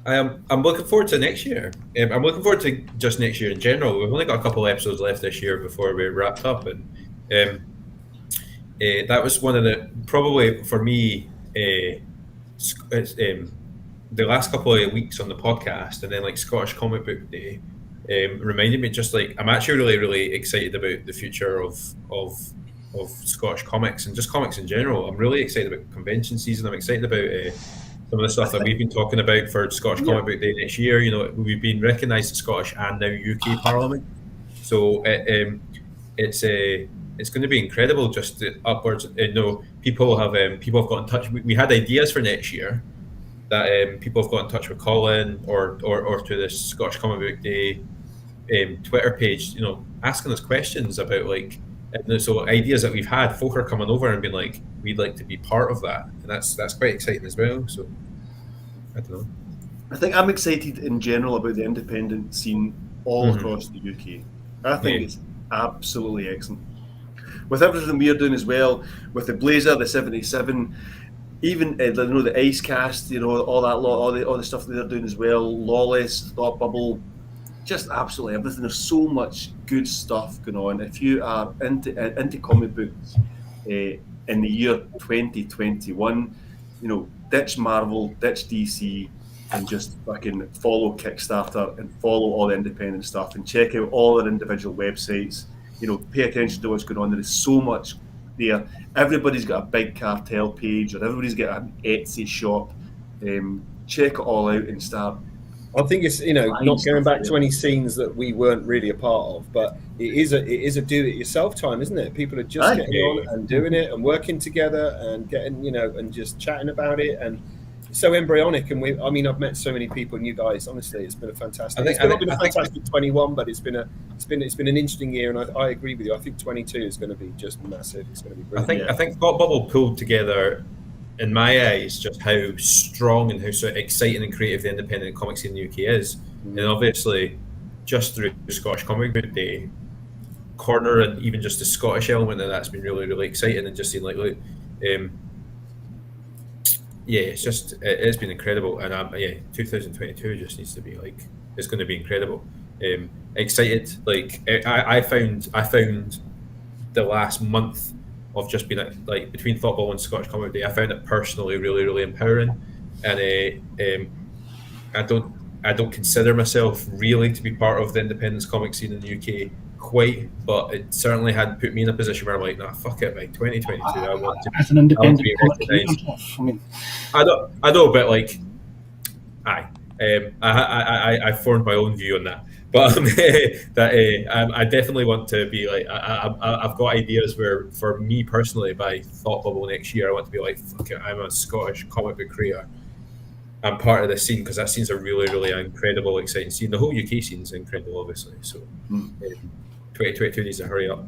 I'm looking forward to next year. I'm looking forward to just next year in general. We've only got a couple of episodes left this year before we're wrapped up, and that was one of the, probably for me, the last couple of weeks on the podcast, and then like Scottish Comic Book Day reminded me, just like, I'm actually really, really excited about the future of Scottish comics and just comics in general. I'm really excited about convention season. I'm excited about some of the stuff that we've been talking about for Scottish Comic Book Day next year. We've been recognised as Scottish and now UK Parliament, so it's going to be incredible. Just upwards, people have got in touch. We had ideas for next year that people have got in touch with Colin or to the Scottish Comic Book Day Twitter page, asking us questions about, like, And so ideas that we've had, folk are coming over and being like, we'd like to be part of that, and that's quite exciting as well. So I don't know. I think I'm excited in general about the independent scene all across the UK. I think it's absolutely excellent. With everything we are doing as well, with the Blazer, the 77, even the Icecast, all that lot, all the stuff that they're doing as well, Lawless, Thought Bubble, just absolutely everything. There's so much good stuff going on. If you are into comic books in the year 2021, ditch Marvel, ditch DC, and just fucking follow Kickstarter and follow all the independent stuff and check out all their individual websites. Pay attention to what's going on. There is so much there. Everybody's got a big cartel page, or everybody's got an Etsy shop. Check it all out and start. I think it's not going back to any scenes that we weren't really a part of, but it is a do-it-yourself time, isn't it? People are just getting on and doing it and working together and getting and just chatting about it, and so embryonic. And I've met so many people, and you guys, honestly, it's been a fantastic. It's been a fantastic 21, but it's been an interesting year, and I agree with you. I think 22 is going to be just massive. It's going to be brilliant. I think Thought Bubble pulled together, in my eyes, just how strong and how sort of exciting and creative the independent comic scene in the UK is. And obviously, just through Scottish Comic Book Day corner, and even just the Scottish element of that's been really, really exciting, and just seeing it's been incredible. And 2022 just needs to be it's going to be incredible. Excited. I found the last month of just being between Thought Bubble and Scottish Comic Day, I found it personally really, really empowering. And I don't consider myself really to be part of the independent comic scene in the UK quite, but it certainly had put me in a position where I'm like, nah, fuck it, by 2022 I want to as an independent I know, but I formed my own view on that. But I definitely want to be I've got ideas where, for me personally, by Thought Bubble next year, I want to be fuck it, I'm a Scottish comic book creator. I'm part of this scene, because that scene's a really, really incredible, exciting scene. The whole UK scene's incredible, obviously. So 2022 needs to hurry up.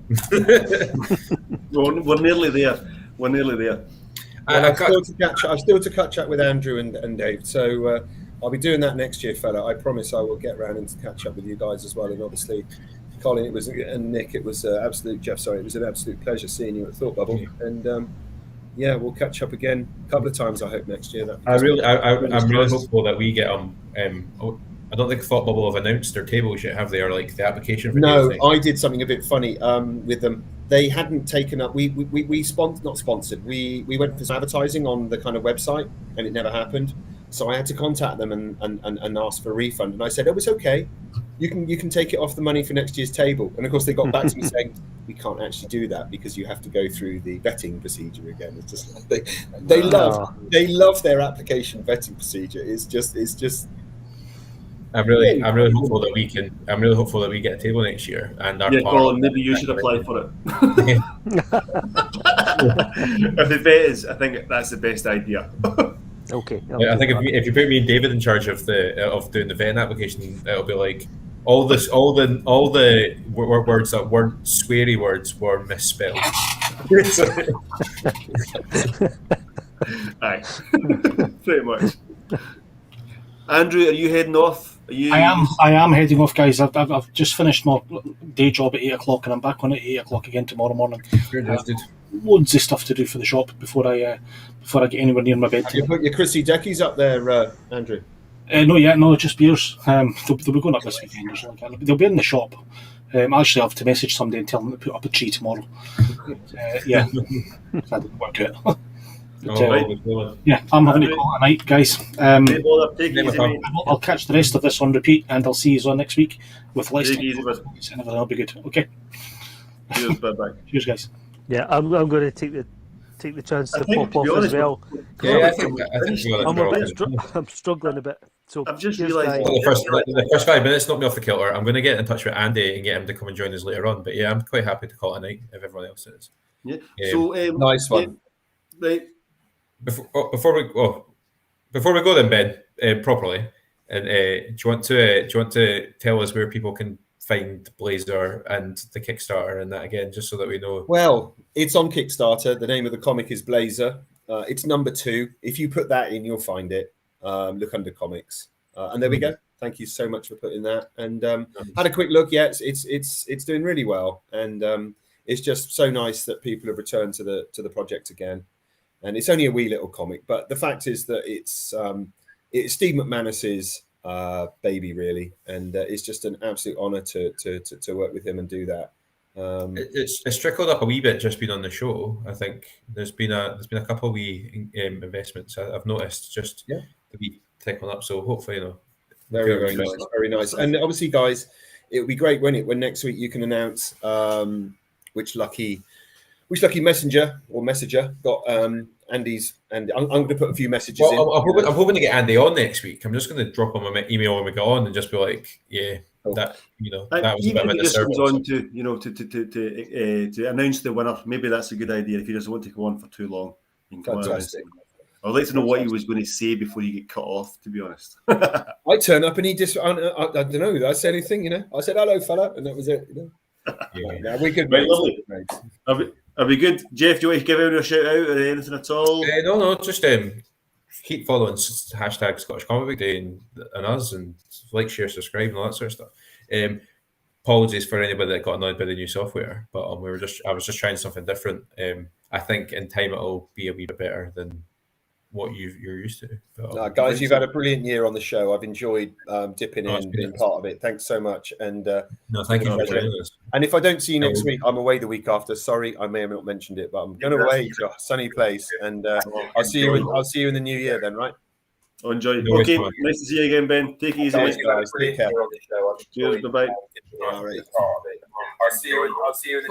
We're nearly there. I've still to catch up with Andrew and Dave. So I'll be doing that next year, fella. I promise I will get around and catch up with you guys as well. And obviously, Colin, and Nick, it was it was an absolute pleasure seeing you at Thought Bubble. And we'll catch up again a couple of times, I hope, next year. I'm really hopeful that we get I don't think Thought Bubble have announced their tables yet, have they? Or the application for I did something a bit funny with them. They hadn't taken up. We not sponsored. We went for some advertising on the kind of website, and it never happened. So I had to contact them and ask for a refund. And I said, it's okay. You can take it off the money for next year's table. And of course, they got back to me saying, we can't actually do that because you have to go through the vetting procedure again. It's just they love their application vetting procedure. It's just. I'm really hopeful that we can. I'm really hopeful that we get a table next year. And Colin, maybe you should apply for it. If the vet is, I think that's the best idea. Okay. I think if you put me and David in charge of doing the vetting application, it'll be all the words that weren't sweary words were misspelled. Aye, pretty much. Andrew, are you heading off? I am heading off, guys. I've just finished my day job at 8:00, and I'm back on at 8:00 again tomorrow morning. Loads of stuff to do for the shop before I get anywhere near my bed. Have you put your Chrissy Deckies up there, Andrew? No, just beers. They'll be going up this weekend. They'll be in the shop. Actually, I have to message somebody and tell them to put up a tree tomorrow. That didn't work out. I'm having to call it a night, guys. I'll catch the rest of this on repeat, and I'll see you on next week with less time. And everything will be good. Okay. Cheers, bye. Cheers, guys. Yeah, I'm going to take the chance to pop off as well. I think I'm struggling a bit. So I've just realised the first 5 minutes knocked me off the kilter. I'm going to get in touch with Andy and get him to come and join us later on. But yeah, I'm quite happy to call it a night if everyone else is. Yeah. So nice one. Right. Before we go then, Ben, properly, and do you want to tell us where people can find Blazer and the Kickstarter and that again, just so that we know? Well, it's on Kickstarter. The name of the comic is Blazer. It's number 2. If you put that in, you'll find it. Look under comics, and there we go. Thank you so much for putting that. And had a quick look. Yeah, it's doing really well, and it's just so nice that people have returned to the project again. And it's only a wee little comic, but the fact is that it's Steve MacManus's baby, really, and it's just an absolute honour to work with him and do that. It's trickled up a wee bit just being on the show. I think there's been a couple of wee investments I've noticed just to be tickling up. So hopefully, very nice, very nice. And obviously, guys, it would be great when next week you can announce which lucky messenger got Andy's. And I'm going to put a few messages in. I'm hoping to get Andy on next week. I'm just going to drop him an email when we get on and just be like, that was a bit of a disturbance. On to announce the winner. Maybe that's a good idea if he doesn't want to go on for too long. Fantastic. I'd like to know what he was going to say before you get cut off, to be honest. I turn up and he just, I don't know, did I say anything, I said, hello, fella, and that was it, Yeah, we could right, lovely. Are we good? Jeff, do you want to give everyone a shout out or anything at all? No, just keep following hashtag Scottish Comic Book Day and us, and like, share, subscribe, and all that sort of stuff. Apologies for anybody that got annoyed by the new software, but I was just trying something different. I think in time it'll be a wee bit better than what you're used to. But, guys, you've had a brilliant year on the show. I've enjoyed dipping in, being part of it. Thanks so much. And thank you for joining us. And if I don't see you next week, I'm away the week after. Sorry, I may have not mentioned it, but I'm going away to a sunny place, and I'll see you in the new year then, right? Enjoy. Okay, nice to see you again, Ben. Take it easy, guys. Take care. Cheers. Bye bye. All right. I'll see you.